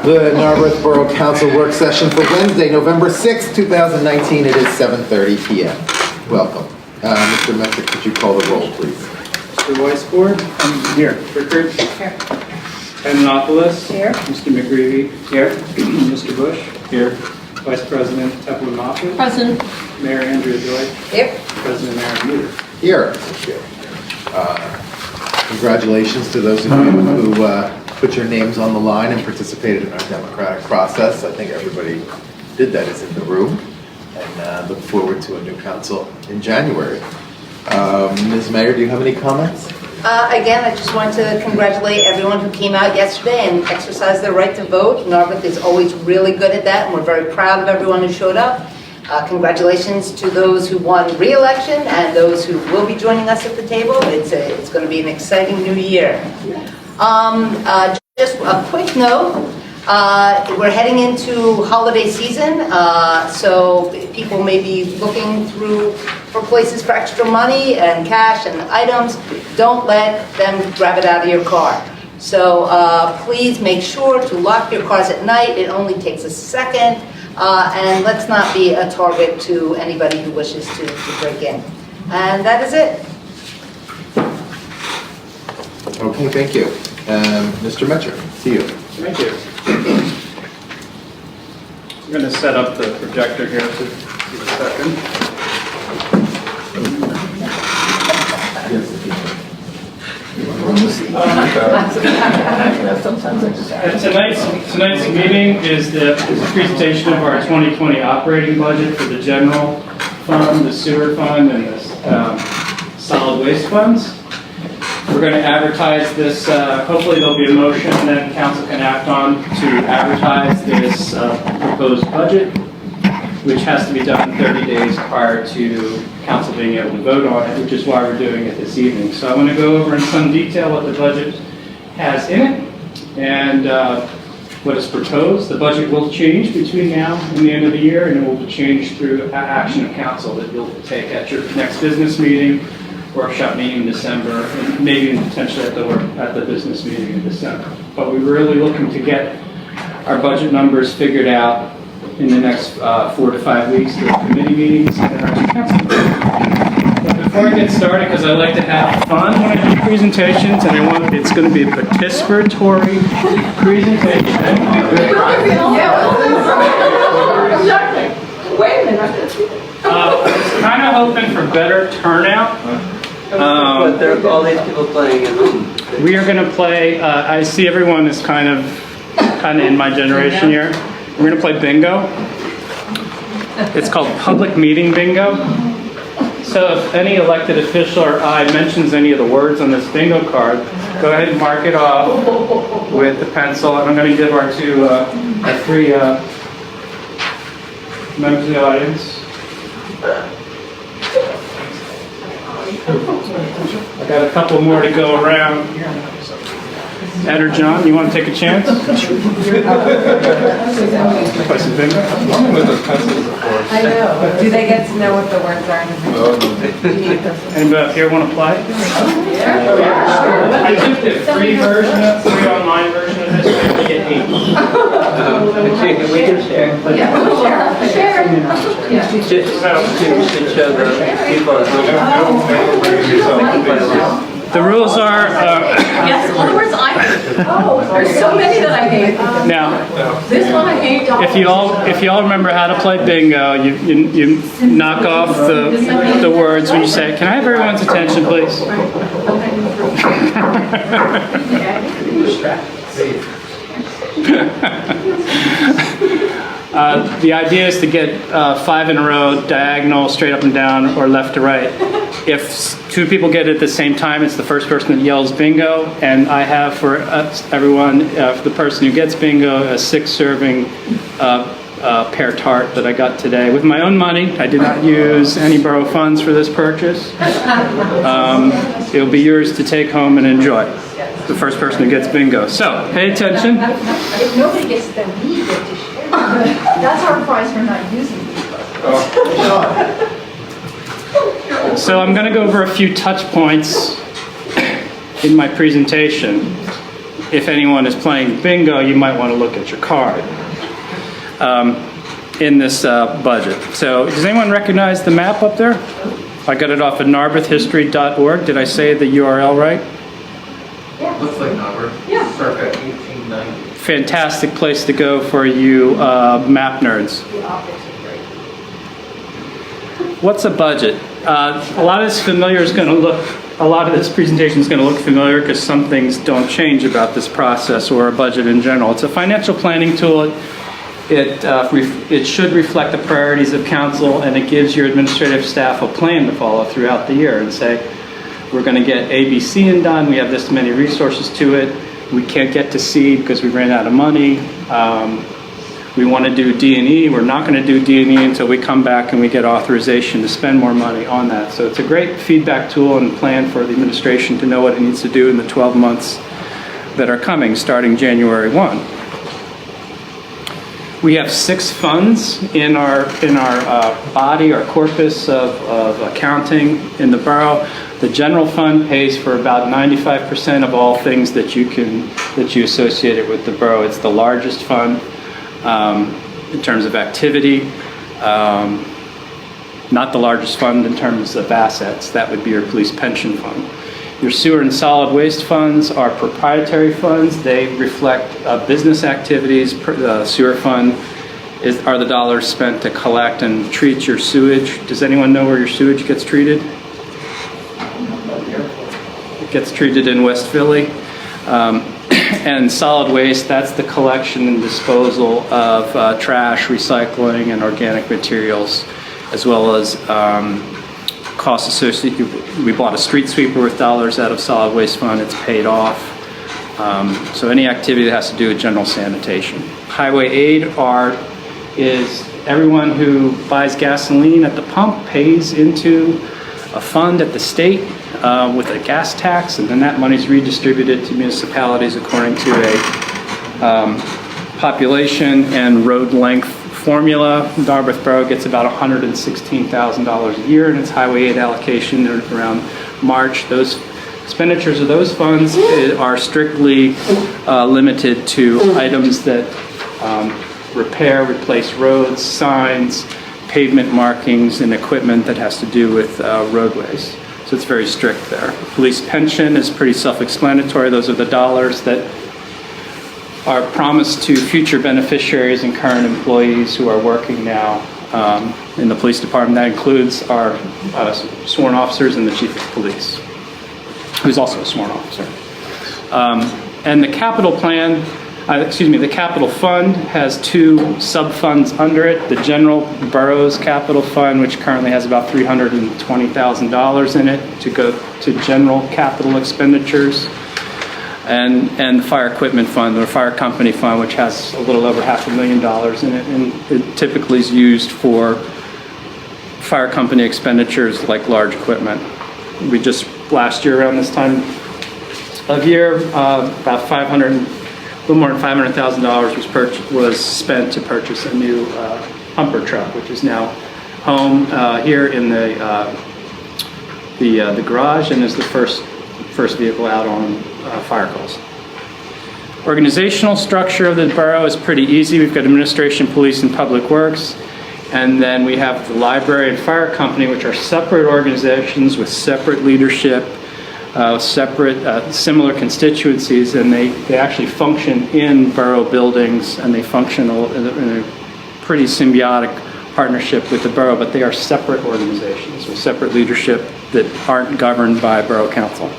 The Narberth Borough Council work session for Wednesday, November 6th, 2019. It is 7:30 p.m. Welcome. Mr. Metric, could you call the roll, please? Mr. Weisbord? I'm here. Rickard? Here. Antonopoulos? Here. Mr. McGreevy? Here. Mr. Bush? Here. Vice President Tepler-Moffitt? Present. Mayor Andrea Joy? Here. President Aaron Muter? Here. Congratulations to those of you who put your names on the line and participated in our democratic process. I think everybody did that is in the room, and look forward to a new council in January. Ms. Mayor, do you have any comments? Again, I just want to congratulate everyone who came out yesterday and exercised their right to vote. Narberth is always really good at that, and we're very proud of everyone who showed up. Congratulations to those who won re-election and those who will be joining us at the table. It's going to be an exciting new year. Just a quick note, we're heading into holiday season, so people may be looking for places for extra money and cash and items. Don't let them grab it out of your car. So please make sure to lock your cars at night. It only takes a second. And let's not be a target to anybody who wishes to break in. And that is it. Okay, thank you. Mr. Metcher, to you. Thank you. I'm going to set up the projector here to give a second. Tonight's meeting is the presentation of our 2020 operating budget for the general fund, the sewer fund, and the solid waste funds. We're going to advertise this. Hopefully there'll be a motion that council can act on to advertise this proposed budget, which has to be done 30 days prior to council being able to vote on it, which is why we're doing it this evening. So I want to go over in some detail what the budget has in it and what is proposed. The budget will change between now and the end of the year, and it will change through action of council that you'll take at your next business meeting, workshop meeting in December, and maybe potentially at the business meeting in December. But we're really looking to get our budget numbers figured out in the next 4 to 5 weeks through committee meetings and our council meetings. But before I get started, because I like to have fun when I do presentations, and it's going to be a participatory presentation. Wait a minute. I was kind of hoping for better turnout. But there are all these people playing at home. We are going to play. I see everyone is kind of in my generation here. We're going to play bingo. It's called public meeting bingo. So if any elected official or I mentions any of the words on this bingo card, go ahead and mark it off with the pencil. And I'm going to give our three members of the audience. I got a couple more to go around. Ed or John, you want to take a chance? Play some bingo? I know. Do they get to know what the words are? Anybody up here want to play? I took the free version, free online version of this, and we get 8. We can share. Yeah, we'll share. Should show the people at home. The rules are, Yes, all the words I hate. There's so many that I hate. now, This one I hate. if you all remember how to play bingo, you knock off the words when you say, "Can I have everyone's attention, please?" The idea is to get 5 in a row, diagonal, straight up and down, or left to right. If 2 people get it at the same time, it's the first person that yells bingo. And I have for everyone, for the person who gets bingo, a 6-serving pear tart that I got today with my own money. I did not use any borough funds for this purchase. It'll be yours to take home and enjoy. The first person who gets bingo. So, pay attention. If nobody gets them, we get to share. That's our prize for not using these. So I'm going to go over a few touch points in my presentation. if anyone is playing bingo, you might want to look at your card in this budget. So does anyone recognize the map up there? I got it off of narberthhistory.org. Did I say the URL right? Looks like Narberth. Yeah. Circa 1890. Fantastic place to go for you map nerds. The optics are great. What's a budget? A lot of this presentation is going to look familiar because some things don't change about this process or a budget in general. It's a financial planning tool. It should reflect the priorities of council, and it gives your administrative staff a plan to follow throughout the year and say, we're going to get A, B, C and done. We have this many resources to it. We can't get to C because we ran out of money. We want to do D&E. We're not going to do D&E until we come back and we get authorization to spend more money on that. So it's a great feedback tool and plan for the administration to know what it needs to do in the 12 months that are coming starting January 1. We have 6 funds in our body, our corpus of accounting in the borough. The general fund pays for about 95% of all things that you associate it with the borough. It's the largest fund in terms of activity. Not the largest fund in terms of assets. That would be your police pension fund. Your sewer and solid waste funds are proprietary funds. They reflect business activities. The sewer fund are the dollars spent to collect and treat your sewage. Does anyone know where your sewage gets treated? It gets treated in West Philly. And solid waste, that's the collection and disposal of trash, recycling, and organic materials, as well as costs associated. We bought a street sweeper with dollars out of solid waste fund. It's paid off. So any activity that has to do with general sanitation. Highway aid is everyone who buys gasoline at the pump pays into a fund at the state with a gas tax, and then that money is redistributed to municipalities according to a population and road length formula. Narberth Borough gets about $116,000 a year in its highway aid allocation around March. Those expenditures of those funds are strictly limited to items that repair, replace roads, signs, pavement markings, and equipment that has to do with roadways. So it's very strict there. Police pension is pretty self-explanatory. Those are the dollars that are promised to future beneficiaries and current employees who are working now in the police department. That includes our sworn officers and the chief of police, who's also a sworn officer. And the capital plan, the capital fund has 2 sub-funds under it. The general boroughs capital fund, which currently has about $320,000 in it to go to general capital expenditures. And the fire equipment fund, or fire company fund, which has a little over $500,000 in it, and it typically is used for fire company expenditures like large equipment. We just, last year around this time of year, about a little more than $500,000 was spent to purchase a new humper truck, which is now home here in the garage, and is the first vehicle out on fire calls. Organizational structure of the borough is pretty easy. We've got administration, police, and public works. And then we have the library and fire company, which are separate organizations with separate leadership, separate, similar constituencies, and they actually function in borough buildings, and they function in a pretty symbiotic partnership with the borough, but they are separate organizations with separate leadership that aren't governed by borough council.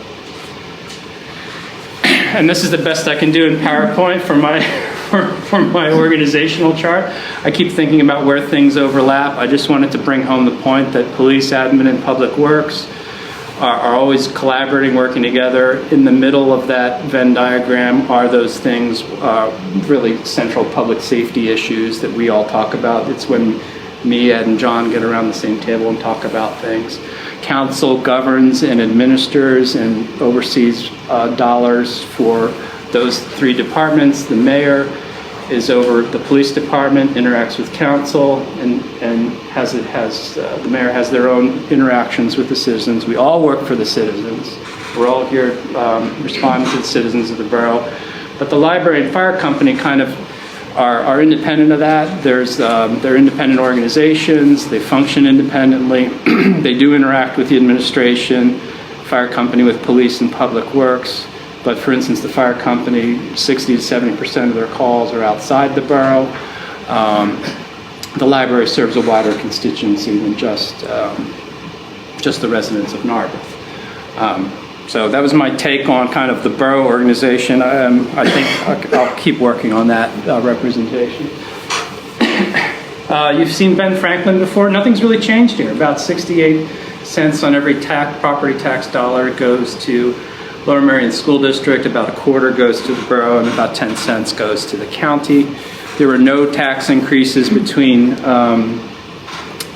And this is the best I can do in PowerPoint for my organizational chart. I keep thinking about where things overlap. I just wanted to bring home the point that police, admin, and public works are always collaborating, working together. In the middle of that Venn diagram are those things, really central public safety issues that we all talk about. It's when me, Ed, and John get around the same table and talk about things. Council governs and administers and oversees dollars for those 3 departments. The mayor is over the police department, interacts with council, and the mayor has their own interactions with the citizens. We all work for the citizens. We're all here responding to the citizens of the borough. But the library and fire company kind of are independent of that. They're independent organizations. They function independently. They do interact with the administration, fire company with police and public works. But for instance, the fire company, 60 to 70% of their calls are outside the borough. The library serves a wider constituency than just the residents of Narberth. So that was my take on kind of the borough organization. I think I'll keep working on that representation. You've seen Ben Franklin before. Nothing's really changed here. About 68 cents on every property tax dollar goes to Lower Merion School District, about a quarter goes to the borough, and about 10 cents goes to the county. There were no tax increases between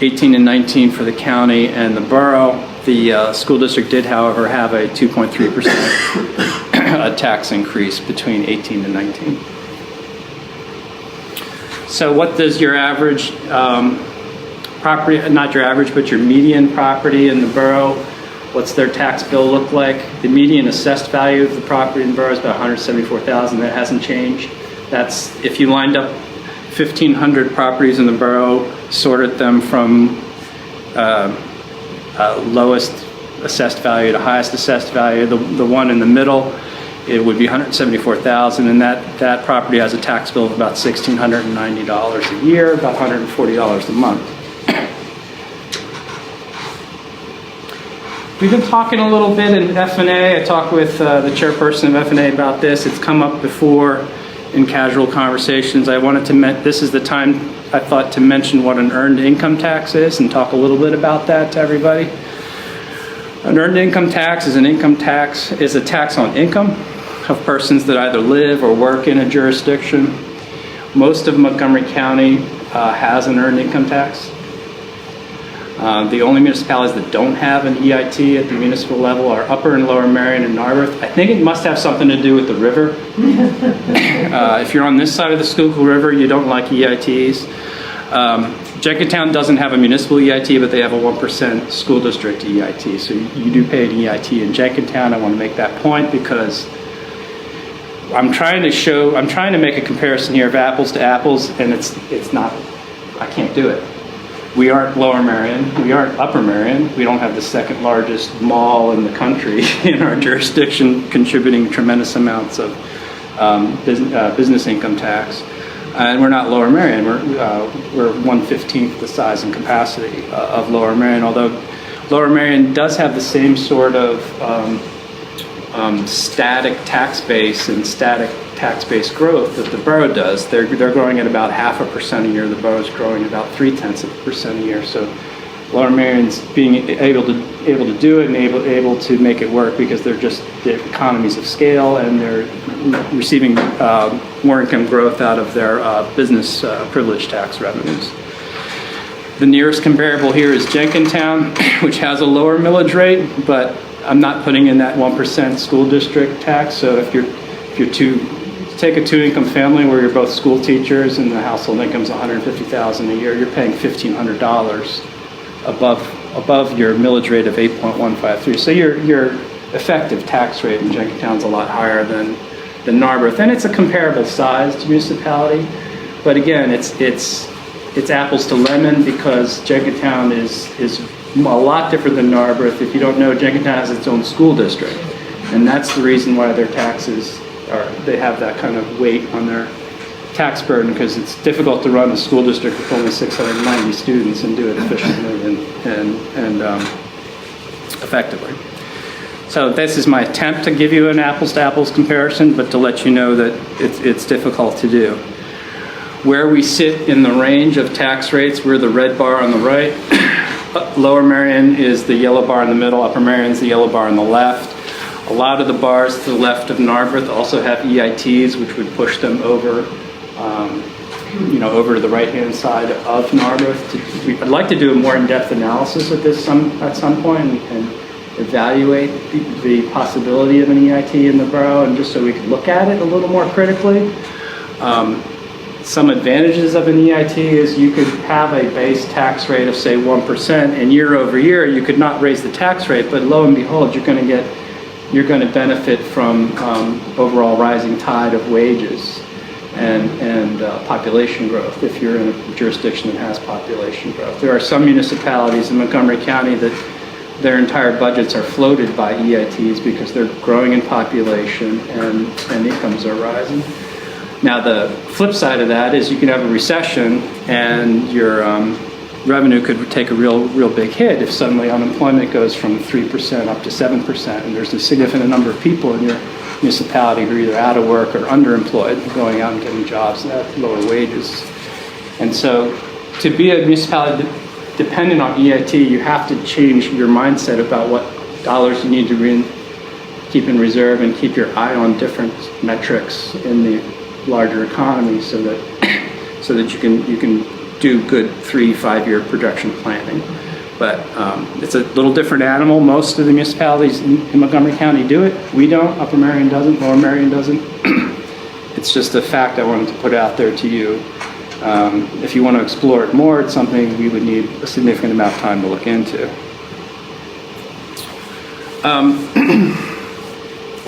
18 and 19 for the county and the borough. The school district did, however, have a 2.3% tax increase between 18 and 19. So what does your average property, not your average, but your median property in the borough, what's their tax bill look like? The median assessed value of the property in the borough is about $174,000. That hasn't changed. That's if you lined up 1,500 properties in the borough, sorted them from lowest assessed value to highest assessed value. The one in the middle, it would be $174,000, and that property has a tax bill of about $1,690 a year, about $140 a month. We've been talking a little bit in F&A. I talked with the chairperson of F&A about this. It's come up before in casual conversations. I wanted to this is the time I thought to mention what an earned income tax is and talk a little bit about that to everybody. An earned income tax is a tax on income of persons that either live or work in a jurisdiction. Most of Montgomery County has an earned income tax. The only municipalities that don't have an EIT at the municipal level are Upper and Lower Merion and Narberth. I think it must have something to do with the river. If you're on this side of the Schuylkill River, you don't like EITs. Jenkintown doesn't have a municipal EIT, but they have a 1% school district EIT. So you do pay an EIT in Jenkintown. I want to make that point because I'm trying to make a comparison here of apples to apples, and it's not, I can't do it. We aren't Lower Merion, we aren't Upper Merion, we don't have the second largest mall in the country in our jurisdiction, contributing tremendous amounts of business income tax. And we're not Lower Merion, we're 1/15 the size and capacity of Lower Merion, although Lower Merion does have the same sort of static tax base and static tax-based growth that the borough does. They're growing at about 0.5% a year. The borough's growing about 0.3% a year. So Lower Merion's being able to do it and able to make it work because they're economies of scale, and they're receiving more income growth out of their business privilege tax revenues. The nearest comparable here is Jenkintown, which has a lower millage rate, but I'm not putting in that 1% school district tax. So if you're take a two-income family where you're both school teachers and the household income's $150,000 a year, you're paying $1,500 above your millage rate of 8.153. So your effective tax rate in Jenkintown's a lot higher than Narberth, and it's a comparable sized municipality. But again, it's apples to lemon because Jenkintown is a lot different than Narberth. If you don't know, Jenkintown has its own school district, and that's the reason why their taxes they have that kind of weight on their tax burden, because it's difficult to run a school district with only 690 students and do it efficiently and effectively. So this is my attempt to give you an apples-to-apples comparison, but to let you know that it's difficult to do. Where we sit in the range of tax rates, we're the red bar on the right. Lower Merion is the yellow bar in the middle. Upper Merion is the yellow bar on the left. A lot of the bars to the left of Narberth also have EITs, which would push them over, over to the right-hand side of Narberth. I'd like to do a more in-depth analysis of this at some point and evaluate the possibility of an EIT in the borough, and just so we could look at it a little more critically. Some advantages of an EIT is you could have a base tax rate of, say, 1%, and year over year you could not raise the tax rate, but lo and behold, you're going to get you're going to benefit from overall rising tide of wages and population growth if you're in a jurisdiction that has population growth. There are some municipalities in Montgomery County that their entire budgets are floated by EITs because they're growing in population and incomes are rising. Now the flip side of that is you can have a recession and your revenue could take a real big hit if suddenly unemployment goes from 3% up to 7%, and there's a significant number of people in your municipality who are either out of work or underemployed, going out and getting jobs at lower wages. And so to be a municipality dependent on EIT, you have to change your mindset about what dollars you need to keep in reserve and keep your eye on different metrics in the larger economy so that you can do good 3-5 year projection planning. But it's a little different animal. Most of the municipalities in Montgomery County do it. We don't. Upper Marion doesn't. Lower Marion doesn't. It's just a fact I wanted to put out there to you. If you want to explore it more, it's something we would need a significant amount of time to look into.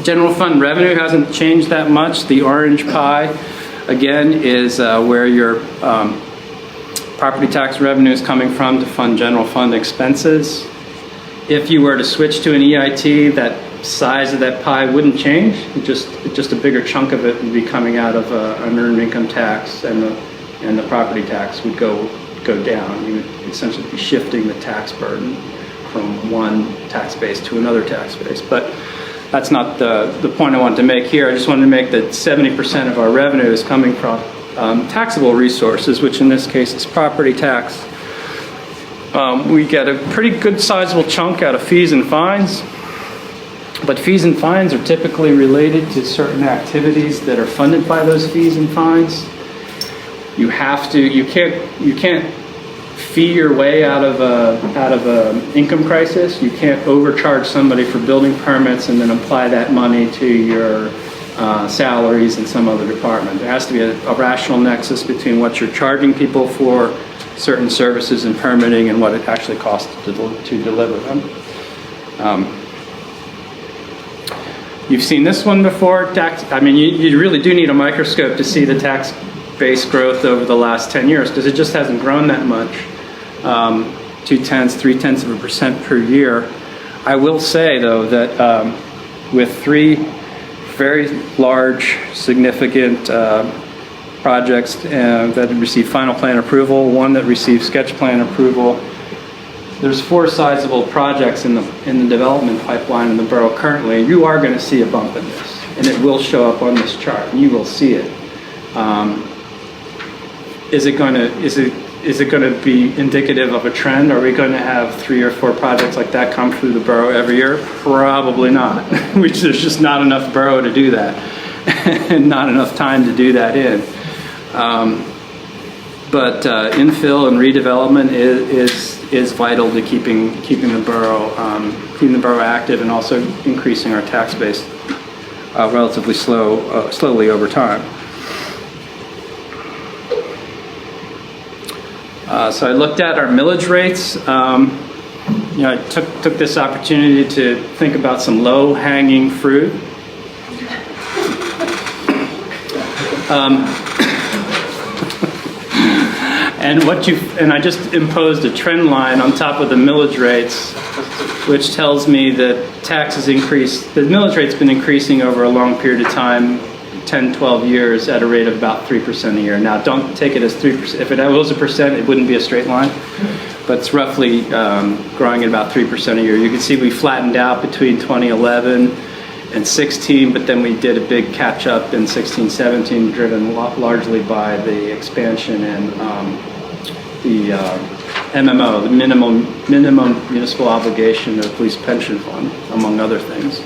General fund revenue hasn't changed that much. The orange pie, again, is where your property tax revenue is coming from to fund general fund expenses. If you were to switch to an EIT, that size of that pie wouldn't change. Just a bigger chunk of it would be coming out of an earned income tax, and the property tax would go down. You would essentially be shifting the tax burden from one tax base to another tax base. But that's not the point I wanted to make here. I just wanted to make that 70% of our revenue is coming from taxable resources, which in this case is property tax. We get a pretty good sizable chunk out of fees and fines, but fees and fines are typically related to certain activities that are funded by those fees and fines. You can't fee your way out of a income crisis. You can't overcharge somebody for building permits and then apply that money to your salaries in some other department. There has to be a rational nexus between what you're charging people for certain services and permitting and what it actually costs to deliver them. You've seen this one before. You really do need a microscope to see the tax base growth over the last 10 years because it just hasn't grown that much. 0.2–0.3% per year. I will say though that with 3 very large, significant projects that received final plan approval, 1 that received sketch plan approval, there's 4 sizable projects in the development pipeline in the borough currently. You are going to see a bump in this, and it will show up on this chart, and you will see it. Is it going to be indicative of a trend? Are we going to have 3 or 4 projects like that come through the borough every year? Probably not. There's just not enough borough to do that, and not enough time to do that in. But infill and redevelopment is vital to keeping the borough active and also increasing our tax base relatively slowly over time. So I looked at our millage rates. I took this opportunity to think about some low-hanging fruit. And I just imposed a trend line on top of the millage rates, which tells me that the millage rate's been increasing over a long period of time, 10, 12 years at a rate of about 3% a year. Now, don't take it as 3%. If it was a percent, it wouldn't be a straight line, but it's roughly growing at about 3% a year. You can see we flattened out between 2011 and 16, but then we did a big catch up in 16, 17, driven largely by the expansion and the MMO, the minimum municipal obligation of police pension fund, among other things.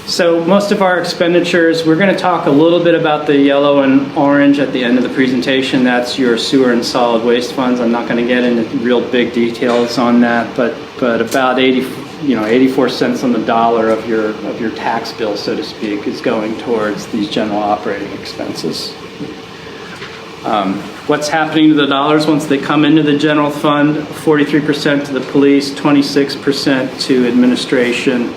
So most of our expenditures, we're going to talk a little bit about the yellow and orange at the end of the presentation. That's your sewer and solid waste funds. I'm not going to get into real big details on that, but about 84 cents on the dollar of your tax bill, so to speak, is going towards these general operating expenses. What's happening to the dollars once they come into the general fund? 43% to the police, 26% to administration,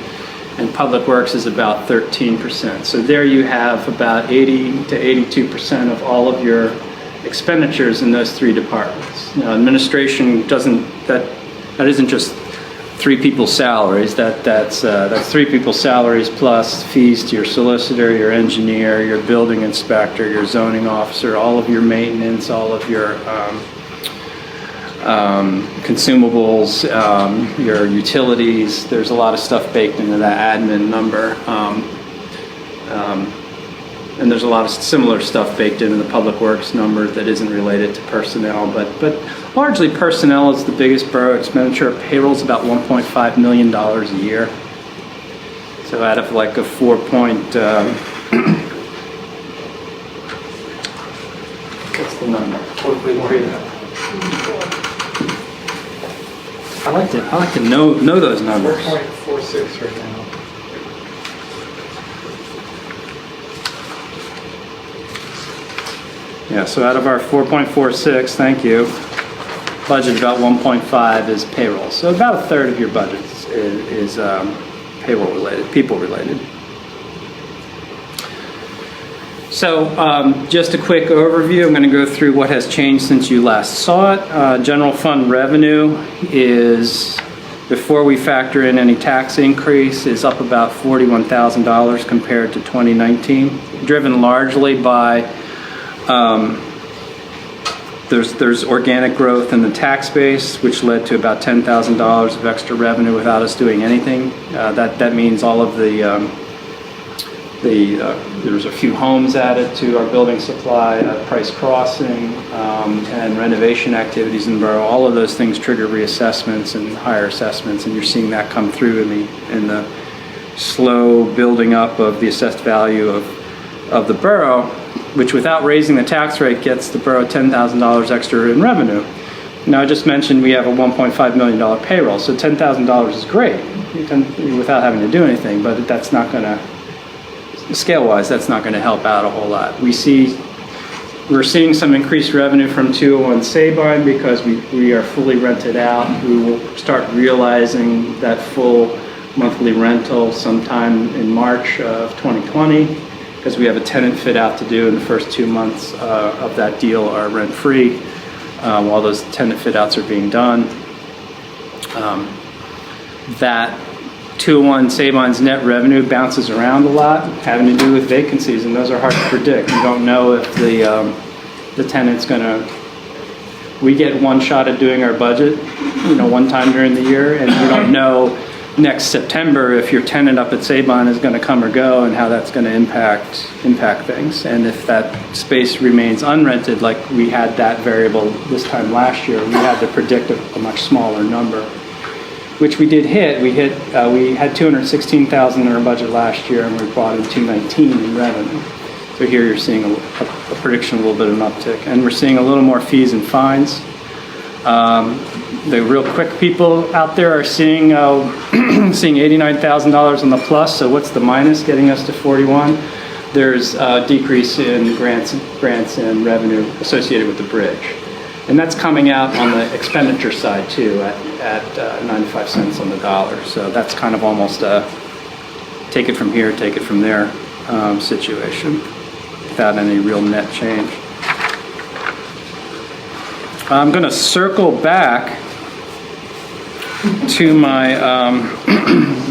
and public works is about 13%. So there you have about 80 to 82% of all of your expenditures in those three departments. Now, administration that isn't just three people's salaries. That's three people's salaries plus fees to your solicitor, your engineer, your building inspector, your zoning officer, all of your maintenance, all of your consumables, your utilities. There's a lot of stuff baked into that admin number. And there's a lot of similar stuff baked into the public works number that isn't related to personnel, but largely personnel is the biggest borough expenditure. Payroll is about $1.5 million a year. So out of like a what's the number? What we worry about? I like to know those numbers. 4.46 right now. Yeah, so out of our 4.46, thank you, budget about 1.5 is payroll. So about a third of your budget is payroll related, people related. So just a quick overview. I'm going to go through what has changed since you last saw it. General fund revenue is, before we factor in any tax increase, is up about $41,000 compared to 2019, driven largely by there's organic growth in the tax base, which led to about $10,000 of extra revenue without us doing anything. That means all of there's a few homes added to our building supply, price crossing, and renovation activities in the borough. All of those things trigger reassessments and higher assessments, and you're seeing that come through in the slow building up of the assessed value of the borough, which without raising the tax rate gets the borough $10,000 extra in revenue. Now, I just mentioned we have a $1.5 million payroll, so $10,000 is great without having to do anything, but that's not going to, scale-wise, that's not going to help out a whole lot. We're seeing some increased revenue from 201 Sabine because we are fully rented out. We will start realizing that full monthly rental sometime in March of 2020. Because we have a tenant fit out to do in the first 2 months of that deal are rent-free while those tenant fit outs are being done. That 201 Sabine's net revenue bounces around a lot, having to do with vacancies, and those are hard to predict. You don't know if the tenant's we get one shot at doing our budget, one time during the year, and you don't know next September if your tenant up at Sabine is going to come or go and how that's going to impact things. And if that space remains unrented, like we had that variable this time last year, we had to predict a much smaller number, which we did hit. We had $216,000 in our budget last year, and we brought in $219 in revenue. So here you're seeing a prediction, a little bit of an uptick, and we're seeing a little more fees and fines. The real quick people out there are seeing $89,000 on the plus. So what's the minus getting us to 41? There's a decrease in grants and revenue associated with the bridge, and that's coming out on the expenditure side too at 95 cents on the dollar. So that's kind of almost a take it from here, take it from there situation without any real net change. I'm going to circle back to my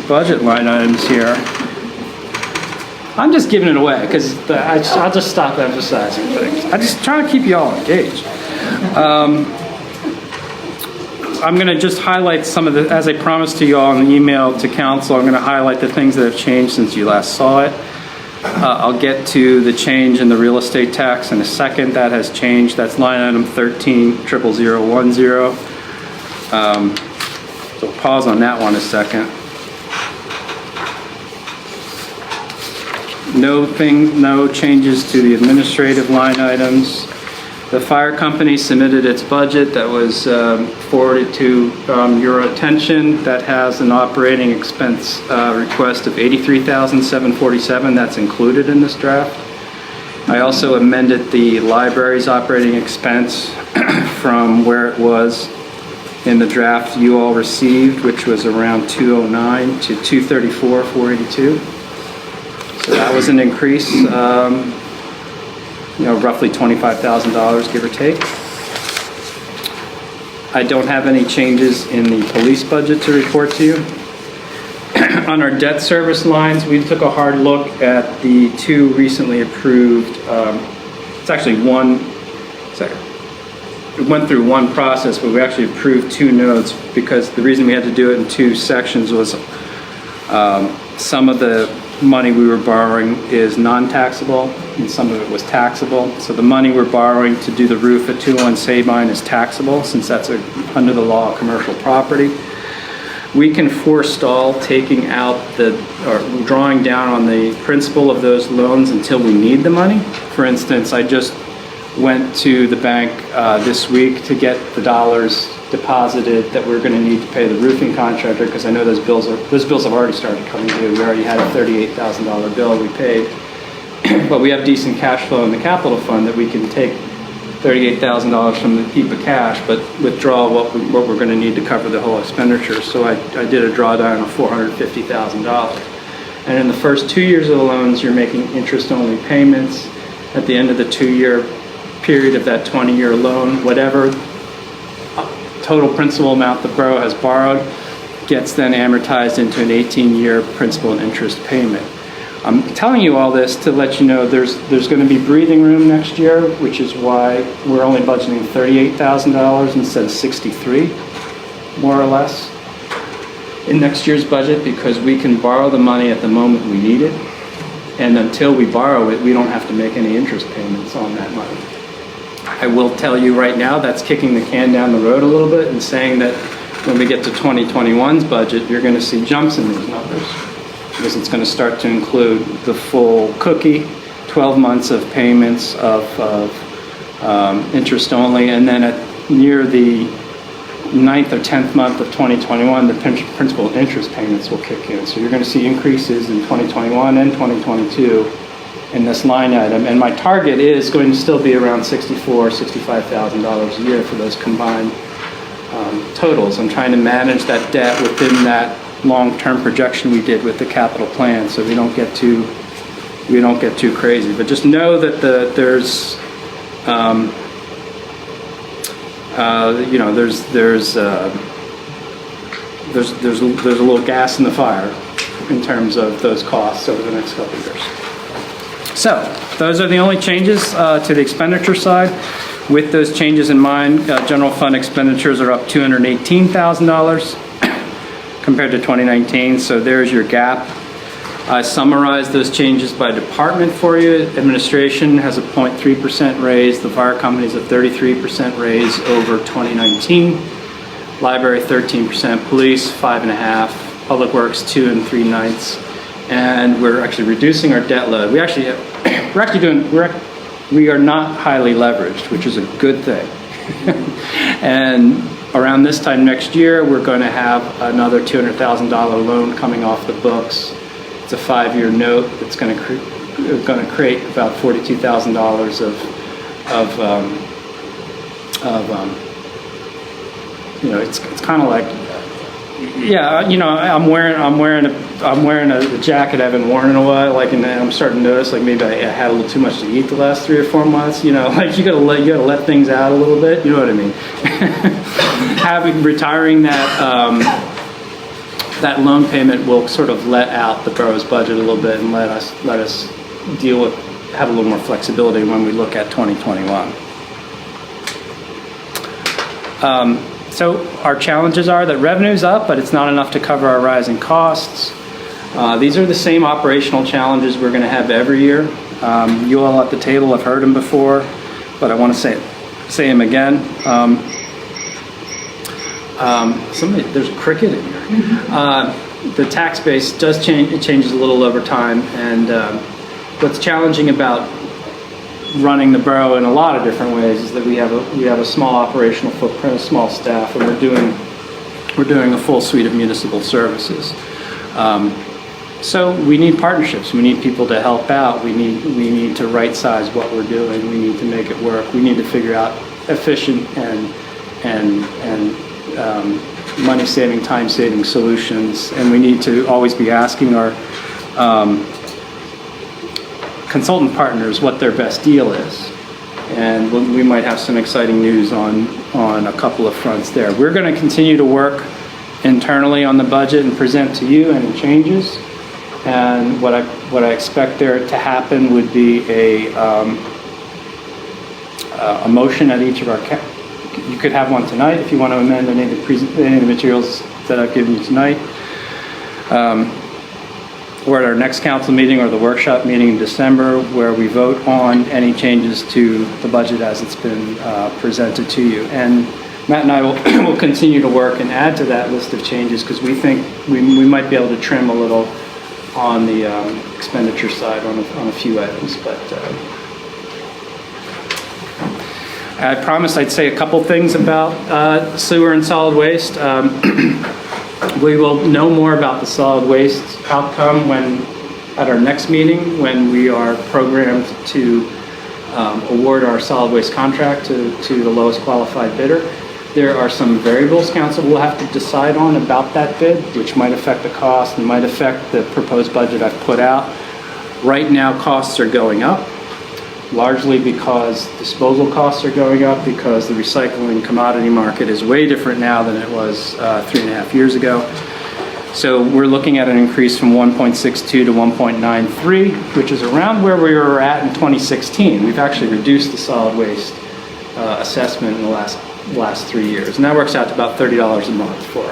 budget line items here. I'm just giving it away because I'll just stop emphasizing things. I just try to keep you all engaged. I'm going to just highlight some of the, as I promised to you all in the email to council, I'm going to highlight the things that have changed since you last saw it. I'll get to the change in the real estate tax in a second. That has changed. That's line item 13-00010. So pause on that one a second. No changes to the administrative line items. The fire company submitted its budget that was forwarded to your attention. That has an operating expense request of $83,747. That's included in this draft. I also amended the library's operating expense from where it was in the draft you all received, which was around 209 to 234, 482. So that was an increase, roughly $25,000, give or take. I don't have any changes in the police budget to report to you. On our debt service lines, we took a hard look at the two recently approved, it's actually one, it went through one process, but we actually approved two notes because the reason we had to do it in two sections was some of the money we were borrowing is non-taxable and some of it was taxable. So the money we're borrowing to do the roof at 201 Sabine is taxable since that's under the law of commercial property. We can forestall taking out or drawing down on the principal of those loans until we need the money. For instance, I just went to the bank this week to get the dollars deposited that we're going to need to pay the roofing contractor because I know those bills have already started coming due. We already had a $38,000 bill we paid, but we have decent cash flow in the capital fund that we can take $38,000 from the heap of cash, but withdraw what we're going to need to cover the whole expenditure. So I did a drawdown of $450,000. And in the first 2 years of the loans, you're making interest-only payments. At the end of the 2-year period of that 20-year loan, whatever total principal amount the borough has borrowed gets then amortized into an 18-year principal and interest payment. I'm telling you all this to let you know there's going to be breathing room next year, which is why we're only budgeting $38,000 instead of $63,000, more or less, in next year's budget because we can borrow the money at the moment we need it, and until we borrow it, we don't have to make any interest payments on that money. I will tell you right now that's kicking the can down the road a little bit and saying that when we get to 2021's budget, you're going to see jumps in these numbers because it's going to start to include the full cookie, 12 months of payments of interest only, and then near the 9th or 10th month of 2021, the principal and interest payments will kick in. So you're going to see increases in 2021 and 2022 in this line item, and my target is going to still be around $64,000, $65,000 a year for those combined totals. I'm trying to manage that debt within that long-term projection we did with the capital plan, so we don't get too crazy. But just know that there's a little gas in the fire in terms of those costs over the next couple of years. So those are the only changes to the expenditure side. With those changes in mind, general fund expenditures are up $218,000 compared to 2019. So there's your gap. I summarized those changes by department for you. Administration has a 0.3% raise. The fire company is a 33% raise over 2019. Library 13%. Police 5.5%. Public Works 2 3/9. And we're actually reducing our debt load. We are not highly leveraged, which is a good thing. And around this time next year, we're going to have another $200,000 loan coming off the books. It's a 5-year note that's going to create about $42,000 it's kind of like, yeah, I'm wearing a jacket I haven't worn in a while, and I'm starting to notice maybe I had a little too much to eat the last 3 or 4 months. You gotta let things out a little bit. You know what I mean? Retiring that loan payment will sort of let out the borough's budget a little bit and let us have a little more flexibility when we look at 2021. So our challenges are that revenue's up, but it's not enough to cover our rising costs. These are the same operational challenges we're going to have every year. You all at the table have heard them before, but I want to say them again. There's cricket in here. The tax base does change. It changes a little over time, and what's challenging about running the borough in a lot of different ways is that we have a small operational footprint, a small staff, and we're doing a full suite of municipal services. So we need partnerships. We need people to help out. We need to right size what we're doing. We need to make it work. We need to figure out efficient and money saving, time saving solutions. And we need to always be asking our consultant partners what their best deal is. And we might have some exciting news on a couple of fronts there. We're going to continue to work internally on the budget and present to you any changes. And what I expect there to happen would be a motion at each of our. You could have one tonight if you want to amend any of the materials that I've given you tonight. Or at our next council meeting or the workshop meeting in December, where we vote on any changes to the budget as it's been presented to you. And Matt and I will continue to work and add to that list of changes because we think we might be able to trim a little on the expenditure side on a few items. But I promised I'd say a couple things about sewer and solid waste. We will know more about the solid waste outcome at our next meeting when we are programmed to award our solid waste contract to the lowest qualified bidder. There are some variables council will have to decide on about that bid, which might affect the cost and might affect the proposed budget I've put out. Right now, costs are going up, largely because disposal costs are going up because the recycling commodity market is way different now than it was 3.5 years ago. So we're looking at an increase from 1.62 to 1.93, which is around where we were at in 2016. We've actually reduced the solid waste assessment in the last 3 years. And that works out to about $30 a month for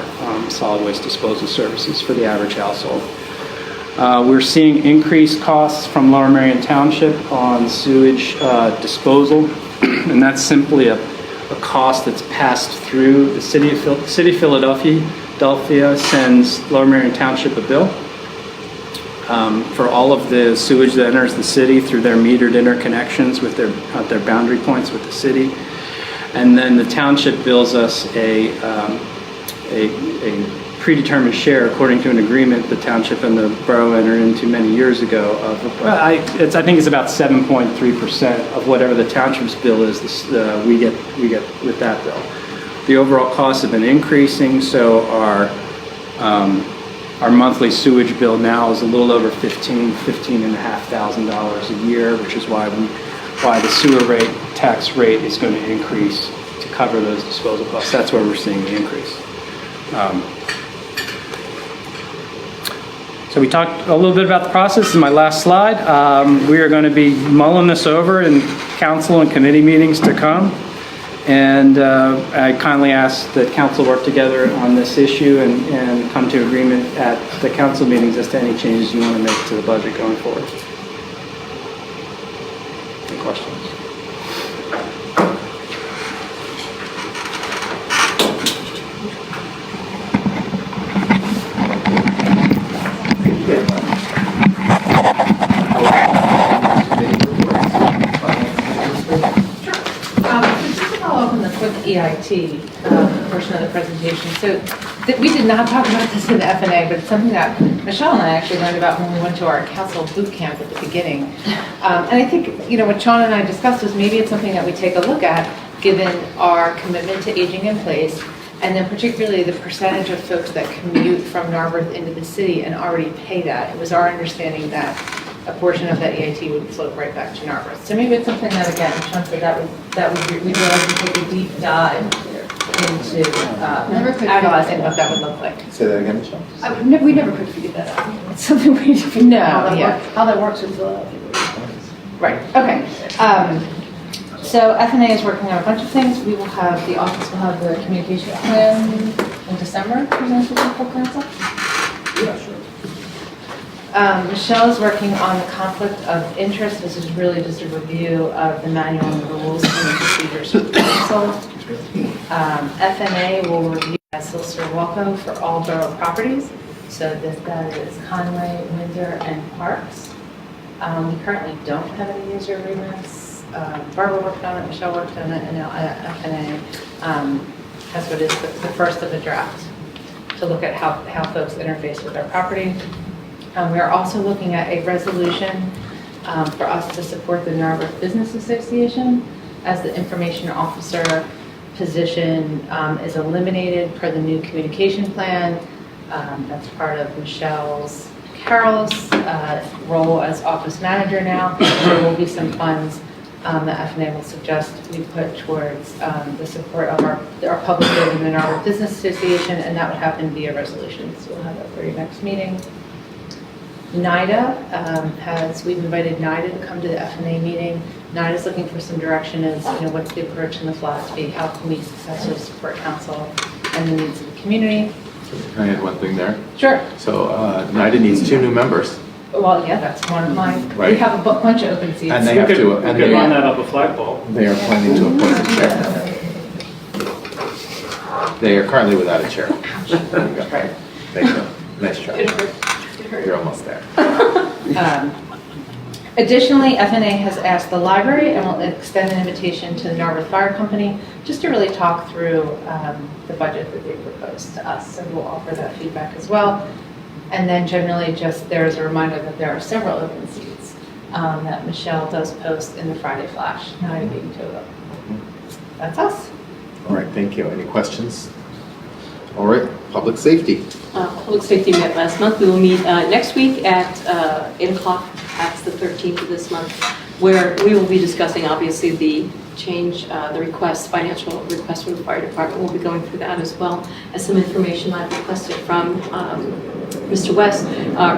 solid waste disposal services for the average household. We're seeing increased costs from Lower Merion Township on sewage disposal, and that's simply a cost that's passed through the city of Philadelphia sends Lower Merion Township a bill for all of the sewage that enters the city through their metered interconnections with their boundary points with the city. And then the township bills us a predetermined share according to an agreement the township and the borough entered into many years ago. I think it's about 7.3% of whatever the township's bill is. We get with that bill. The overall costs have been increasing, so our monthly sewage bill now is a little over $15,500 a year, which is why the sewer tax rate is going to increase to cover those disposal costs. That's where we're seeing the increase. So we talked a little bit about the process in my last slide. We are going to be mulling this over in council and committee meetings to come. And I kindly ask that council work together on this issue and come to agreement at the council meetings as to any changes you want to make to the budget going forward. Any questions? EIT portion of the presentation. So we did not talk about this in F&A, but it's something that Michelle and I actually learned about when we went to our council boot camp at the beginning. And I think, what Sean and I discussed was maybe it's something that we take a look at given our commitment to aging in place, and then particularly the percentage of folks that commute from Narberth into the city and already pay that. It was our understanding that a portion of that EIT would float right back to Narberth. So maybe it's something that, again, Sean said we'd like to take a deep dive into analyzing what that would look like. Say that again, Michelle. We never could figure that out. It's something we need to figure out how that works with Philadelphia. Right, okay. So F&A is working on a bunch of things. The office will have the communication plan in December presented to the full council. Yeah, sure. Michelle is working on the conflict of interest. This is really just a review of the manual and rules and the procedures for council. F&A will review Solicitor Walco for all borough properties. So that is Conway, Windsor, and Parks. We currently don't have any user agreements. Barbara worked on it, Michelle worked on it, and now F&A has what is the first of the draft to look at how folks interface with our property. We are also looking at a resolution for us to support the Narberth Business Association as the information officer position is eliminated per the new communication plan. That's part of Carol's role as office manager now. There will be some funds that FNA will suggest we put towards the support of our public good in the Narberth Business Association, and that would happen via resolution. So we'll have that for your next meeting. NIDA we've invited NIDA to come to the FNA meeting. NIDA is looking for some direction as, what's the approach in the philosophy, how can we successfully support council and the needs of the community. Can I add one thing there? Sure. So NIDA needs 2 new members. Well, yeah, that's one of mine. Right. We have a bunch of open seats. And they have to, We could line that up a flagpole. they are planning to appoint a chair. They are currently without a chair. There you go. Right. There you go. Nice try. You're almost there. Additionally, FNA has asked the library and will extend an invitation to the Narberth Fire Company just to really talk through the budget that they proposed to us. So we'll offer that feedback as well. And then generally just there's a reminder that there are several open seats that Michelle does post in the Friday Flash, not being total. That's us. All right, thank you. Any questions? All right, public safety. Public safety met last month. We will meet next week at 8 o'clock. That's the 13th of this month, where we will be discussing, obviously, the change, the request, financial request from the fire department. We'll be going through that as well as some information I've requested from Mr. West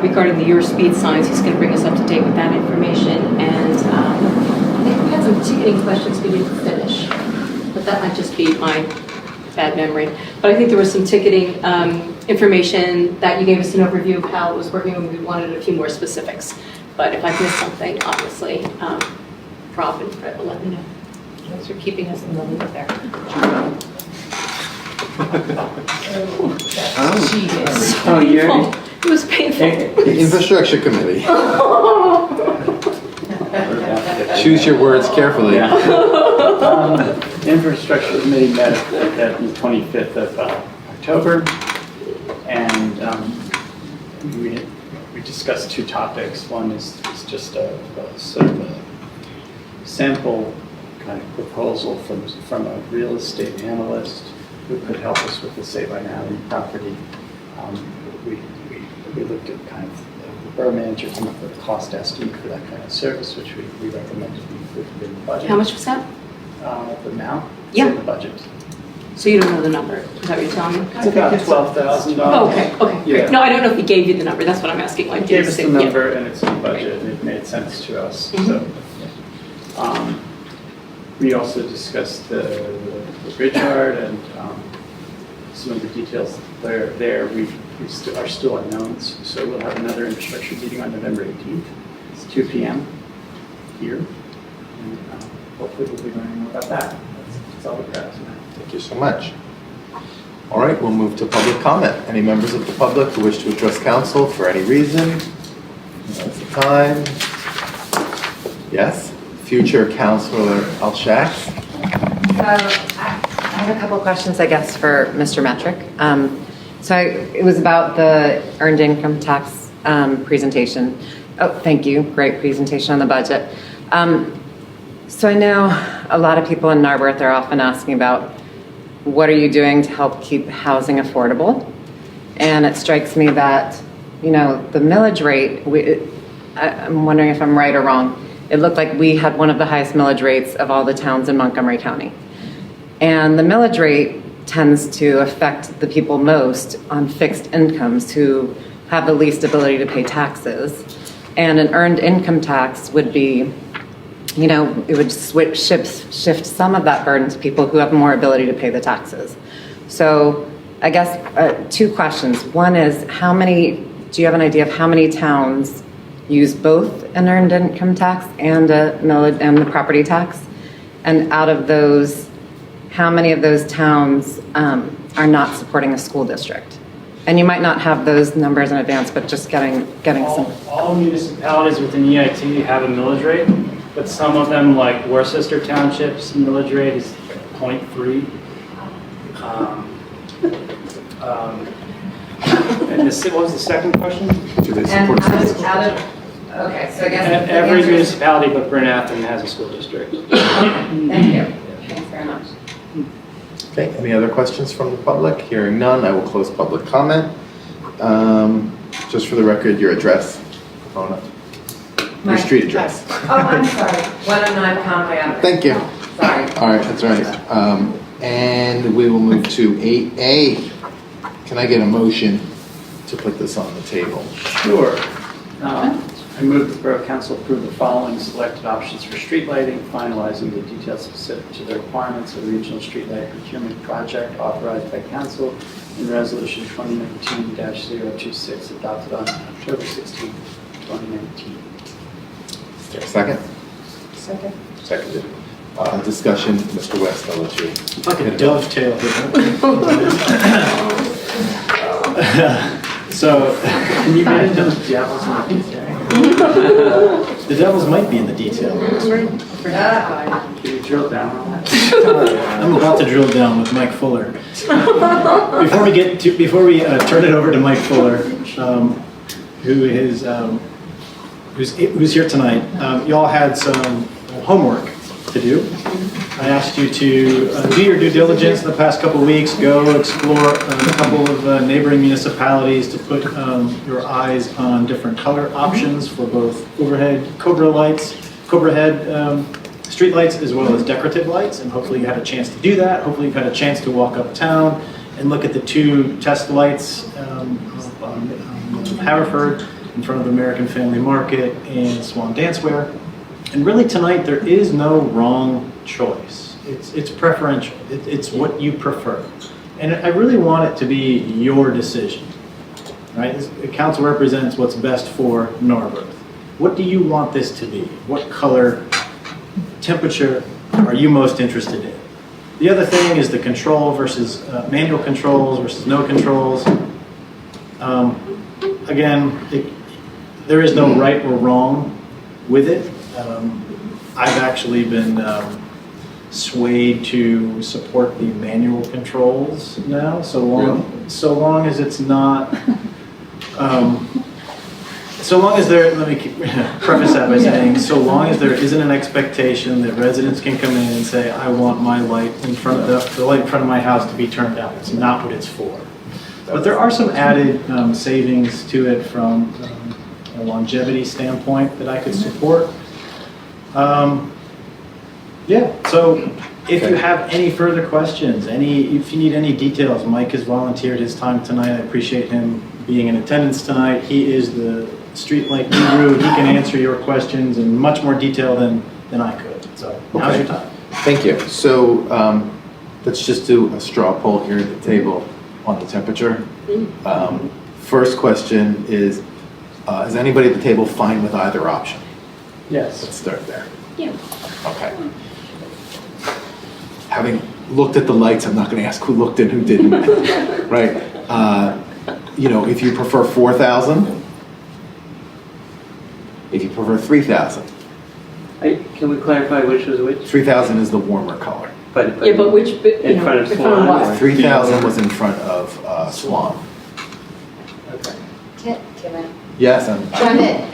regarding the Your Speed signs. He's going to bring us up to date with that information. And I think we had some ticketing questions we didn't finish, but that might just be my bad memory. But I think there was some ticketing information that you gave us an overview of how it was working, and we wanted a few more specifics. But if I've missed something, obviously, Rob and Fred will let me know. Thanks for keeping us in the loop there. Oh, you're, It was painful. The Infrastructure Committee. Choose your words carefully. Infrastructure Committee met at the 25th of October, and we discussed 2 topics. One is just a sort of a sample kind of proposal from a real estate analyst who could help us with the Save Our Alley property. We looked at kind of the borough manager come up with a cost estimate for that kind of service, which we recommended we put in the budget. How much was that? The amount? It's Yeah. in the budget. So you don't know the number? Is that what you're telling me? It's about $12,000. Oh, okay, okay, Yeah. great. No, I don't know if he gave you the number. That's what I'm asking. Like, He gave us the yeah. number and it's in the budget, and it made sense to us. So, we also discussed the bridge yard and some of the details there. We are still unknowns, so we'll have another infrastructure meeting on November 18th. It's 2 p.m. here, and hopefully we'll be learning more about that. That's all we've got tonight. Thank you so much. All right, we'll move to public comment. Any members of the public who wish to address council for any reason? Now's the time. Yes? Future Councilor Al-Shaks. So I have a couple of questions, I guess, for Mr. Metric. It was about the earned income tax presentation. Oh, thank you. Great presentation on the budget. So I know a lot of people in Narberth are often asking about what are you doing to help keep housing affordable? And it strikes me that, the millage rate, I'm wondering if I'm right or wrong. It looked like we had one of the highest millage rates of all the towns in Montgomery County. And the millage rate tends to affect the people most on fixed incomes who have the least ability to pay taxes. And an earned income tax would be, it would shift some of that burden to people who have more ability to pay the taxes. So I guess 2 questions. One is do you have an idea of how many towns use both an earned income tax and a millage and the property tax? And out of those, how many of those towns are not supporting a school district? And you might not have those numbers in advance, but just getting some. All municipalities within EIT have a millage rate, but some of them, like Worcester Township's millage rate is 0.3. And what was the second question? Do they And support out schools? okay, so I guess. the Every answer is- municipality but Bryn Athyn has a school district. Thank you. Thanks very much. Okay, any other questions from the public? Hearing none, I will close public comment. Just for the record, your address, Mona. Your street address. Oh, I'm sorry. 109 Conway Avenue. Thank you. Sorry. All right, that's right. And we will move to 8A. Can I get a motion to put this on the table? Sure. I move the Borough Council approve the following selected options for street lighting, finalizing the details specific to the requirements of the regional streetlight procurement project authorized by council in resolution 2019-026 adopted on October 16, 2019. Is there a second? Second. Seconded. Discussion, Mr. West, I'll let you. Like a dovetail here. So, Can you get into the devil's in the detail? the devils might be in the detail. Can you drill down on that? I'm about to drill down with Mike Fuller. Before we turn it over to Mike Fuller, who's here tonight, you all had some homework to do. I asked you to do your due diligence in the past couple of weeks, go explore a couple of neighboring municipalities to put your eyes on different color options for both overhead Cobra head street lights as well as decorative lights, and hopefully you had a chance to do that. Hopefully you've had a chance to walk uptown and look at the two test lights on Haverford in front of American Family Market and Swan Dancewear. And really tonight, there is no wrong choice. It's preferential. It's what you prefer. And I really want it to be your decision, right? The council represents what's best for Narberth. What do you want this to be? What color, temperature are you most interested in? The other thing is the control versus manual controls versus no controls. Again, there is no right or wrong with it. I've actually been swayed to support the manual controls now, so long as it's not, so long as there, let me preface that by saying, so long as there isn't an expectation that residents can come in and say, I want my light in front of the light in front of my house to be turned down. It's not what it's for. But there are some added savings to it from a longevity standpoint that I could support. Yeah, so if you have any further questions, if you need any details, Mike has volunteered his time tonight. I appreciate him being in attendance tonight. He is the streetlight guru. He can answer your questions in much more detail than I could. So now's your time. Thank you. So let's just do a straw poll here at the table on the temperature. First question is anybody at the table fine with either option? Yes. Let's start there. Yeah. Okay. Having looked at the lights, I'm not going to ask who looked and who didn't, right? If you prefer 4,000, if you prefer 3,000. Can we clarify which was which? 3,000 is the warmer color. But Yeah, but which bit, in front of Swan? what? 3,000 was in front of Swan. Okay. Can I? Yes, Chime in.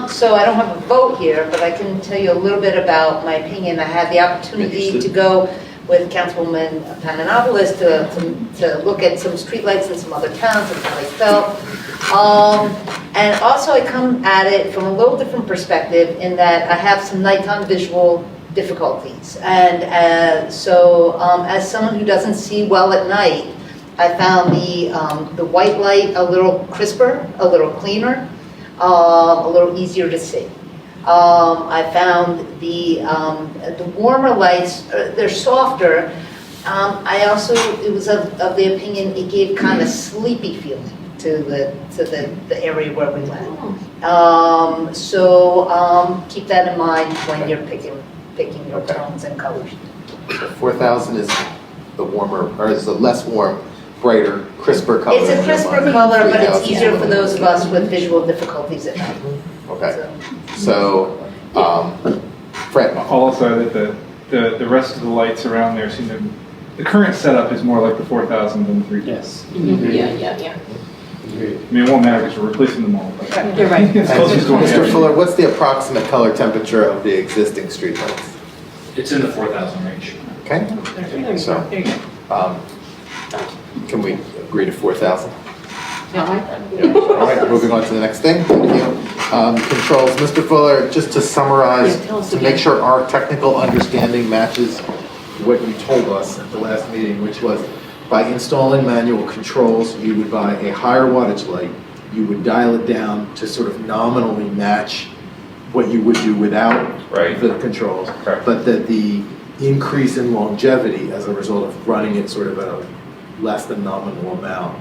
So I don't have a vote here, but I can tell you a little bit about my opinion. I had the opportunity to go with Councilwoman Pananopoulos to look at some streetlights in some other towns and how they felt. And also I come at it from a little different perspective in that I have some nighttime visual difficulties. And so as someone who doesn't see well at night, I found the white light a little crisper, a little cleaner, a little easier to see. I found the warmer lights, they're softer. It was of the opinion it gave kind of sleepy feeling to the area where we went. So keep that in mind when you're picking your tones and colors. 4,000 is the warmer, or is the less warm, brighter, crisper color. It's a crisper than color, but it's 3,000. easier for those of us with visual difficulties at night. Okay. So, Fred. Also, that the rest of the lights around there seem to, the current setup is more like the 4,000 than the 3,000. Yes. Yeah. I mean, it won't matter because we're replacing them all. But You're right. it's closest to what we Mr. have. Fuller, what's the approximate color temperature of the existing streetlights? It's in the 4,000 range. Okay, so, can we agree to 4,000? All right, moving on to the next thing. Thank you. Controls, Mr. Fuller, just to summarize, Yeah, tell us to again. make sure our technical understanding matches what you told us at the last meeting, which was by installing manual controls, you would buy a higher wattage light, you would dial it down to sort of nominally match what you would do without Right. the controls. Correct. But that the increase in longevity as a result of running it sort of at a less than nominal amount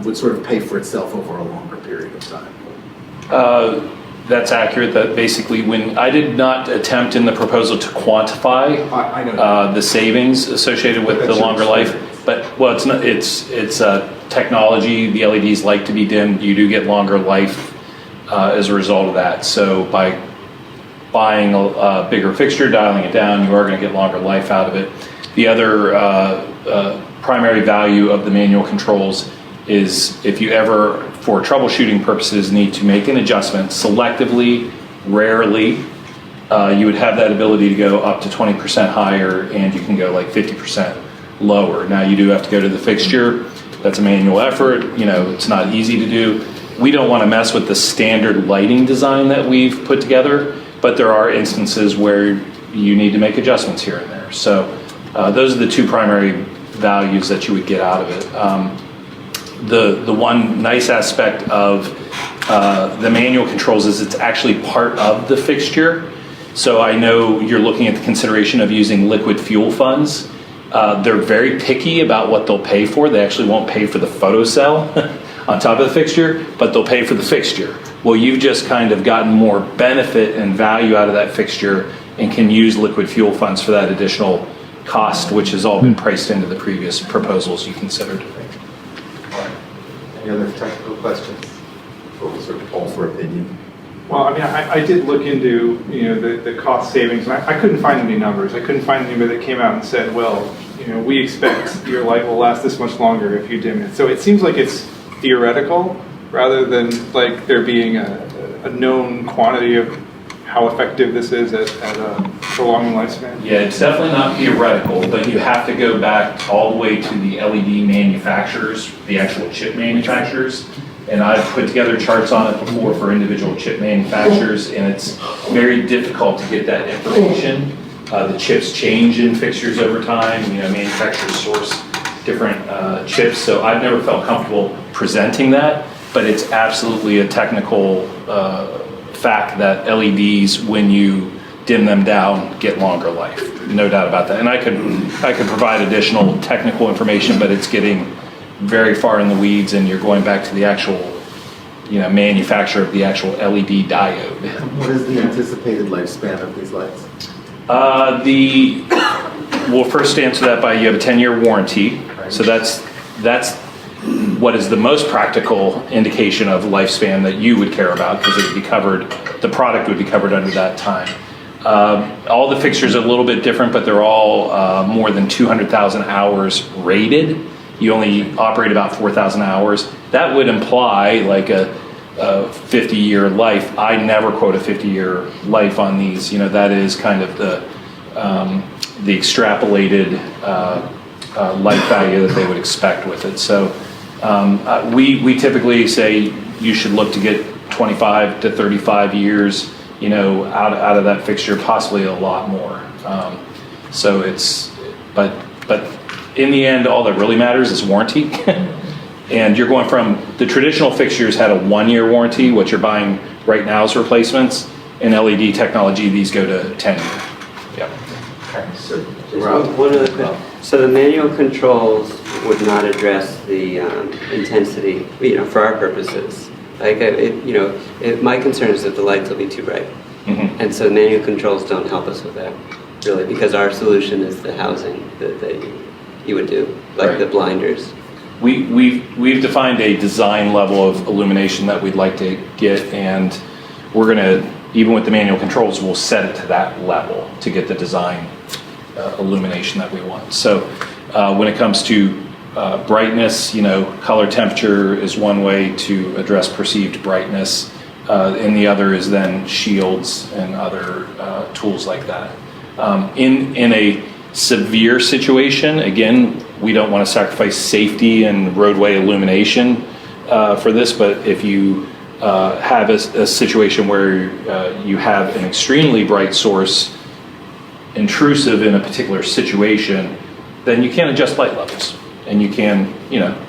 would sort of pay for itself over a longer period of time. That's accurate. That basically, when I did not attempt in the proposal to quantify I know. the savings associated with the That's longer life, but well, it's not. It's technology. The LEDs like to be dimmed. You do get longer life as a result of that. So by buying a bigger fixture, dialing it down, you are going to get longer life out of it. The other primary value of the manual controls is if you ever, for troubleshooting purposes, need to make an adjustment selectively, rarely, you would have that ability to go up to 20% higher, and you can go like 50% lower. Now you do have to go to the fixture. That's a manual effort. You know, it's not easy to do. We don't want to mess with the standard lighting design that we've put together, but there are instances where you need to make adjustments here and there. So those are the two primary values that you would get out of it. The one nice aspect of the manual controls is it's actually part of the fixture. So I know you're looking at the consideration of using liquid fuel funds. They're very picky about what they'll pay for. They actually won't pay for the photocell on top of the fixture, but they'll pay for the fixture. Well, you've just kind of gotten more benefit and value out of that fixture and can use liquid fuel funds for that additional cost, which has all been priced into the previous proposals you considered. Any other technical questions? Or we sort of poll for opinion? Well, I mean, I did look into, you know, the cost savings, and I couldn't find any numbers. I couldn't find anybody that came out and said, well, you know, we expect your light will last this much longer if you dim it. So it seems like it's theoretical rather than like there being a known quantity of how effective this is at prolonging lifespan. Yeah, it's definitely not theoretical, but you have to go back all the way to the LED manufacturers, the actual chip manufacturers. And I've put together charts on it before for individual chip manufacturers, and it's very difficult to get that information. The chips change in fixtures over time. You know, manufacturers source different chips, so I've never felt comfortable presenting that, but it's absolutely a technical fact that LEDs, when you dim them down, get longer life. No doubt about that. And I could provide additional technical information, but it's getting very far in the weeds, and you're going back to the actual, you know, manufacturer of the actual LED diode. What is the anticipated lifespan of these lights? We'll first answer that by you have a 10-year warranty. So that's what is the most practical indication of lifespan that you would care about, because it would be covered, the product would be covered under that time. All the fixtures are a little bit different, but they're all more than 200,000 hours rated. You only operate about 4,000 hours. That would imply like a 50-year life. I never quote a 50-year life on these. You know, that is kind of the extrapolated life value that they would expect with it. So we typically say you should look to get 25 to 35 years, you know, out of that fixture, possibly a lot more. So it's, but in the end, all that really matters is warranty. And you're going from, the traditional fixtures had a 1-year warranty. What you're buying right now is replacements. In LED technology, these go to 10-year. Yep. Okay, so One other question. So the manual controls would not address the intensity, you know, for our purposes. Like, my concern is that the lights will be too bright. Mm-hmm. And so manual controls don't help us with that, really, because our solution is the housing that you would do, like Right. the blinders. We've defined a design level of illumination that we'd like to get, and we're going to, even with the manual controls, we'll set it to that level to get the design illumination that we want. So when it comes to brightness, color temperature is one way to address perceived brightness, and the other is then shields and other tools like that. In a severe situation, again, we don't want to sacrifice safety and roadway illumination for this, but if you have a situation where you have an extremely bright source intrusive in a particular situation, then you can adjust light levels. And you can,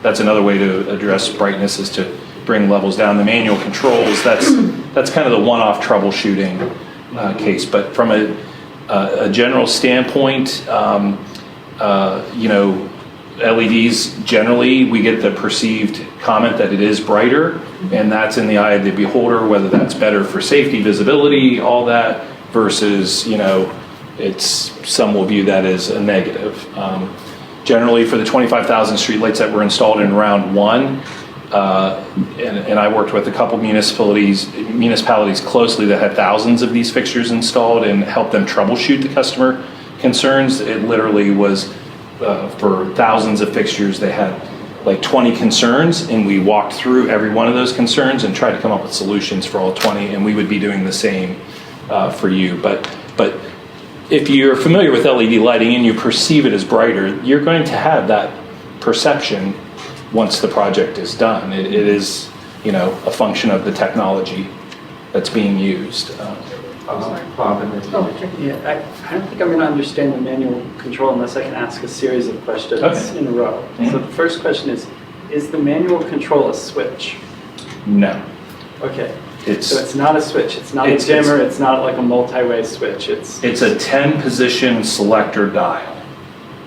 that's another way to address brightness, is to bring levels down. The manual controls, that's kind of the one-off troubleshooting case. But from a general standpoint, LEDs, generally, we get the perceived comment that it is brighter, and that's in the eye of the beholder, whether that's better for safety, visibility, all that, versus, some will view that as a negative. Generally, for the 25,000 streetlights that were installed in round one, and I worked with a couple municipalities closely that had thousands of these fixtures installed and helped them troubleshoot the customer concerns. It literally was for thousands of fixtures, they had like 20 concerns, and we walked through every one of those concerns and tried to come up with solutions for all 20, and we would be doing the same for you. But if you're familiar with LED lighting and you perceive it as brighter, you're going to have that perception once the project is done. It is, a function of the technology that's being used. Bob, and then yeah, I don't think I'm going to understand the manual control unless I can ask a series of questions in a row. Mm-hmm. So the first question is the manual control a switch? No. Okay. So it's not a switch. It's not a dimmer. It's not like a multi-way switch. It's a 10-position selector dial.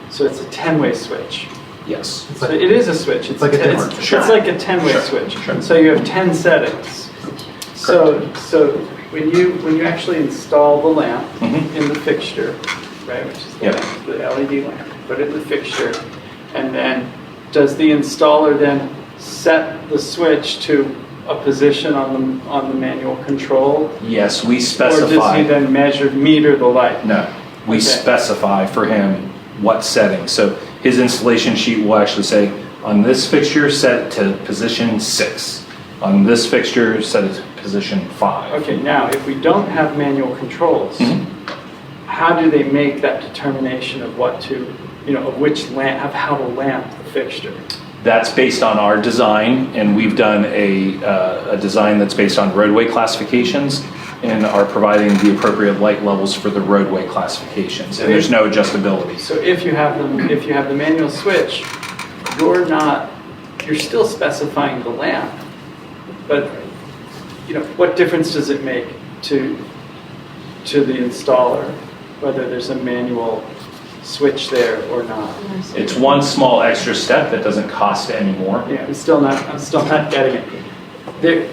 So it's a 10-way switch. Yes. So it is a switch. It's like a dimmer. It's like a 10-way switch. Sure. So you have 10 settings. So when you actually install the lamp in the fixture, right, which is the LED lamp, put it in the fixture, and then does the installer then set the switch to a position on the manual control? Yes, we specify. Or does he then meter the light? No, we specify for him what setting. So his installation sheet will actually say, on this fixture, set it to position 6. On this fixture, set it to position 5. Okay, now if we don't have manual controls, how do they make that determination of what to, of which lamp, of how to lamp the fixture? That's based on our design, and we've done a design that's based on roadway classifications and are providing the appropriate light levels for the roadway classifications. And there's no adjustability. So if you have the manual switch, you're still specifying the lamp, but what difference does it make to the installer whether there's a manual switch there or not? It's one small extra step that doesn't cost any more. Yeah, I'm still not getting it.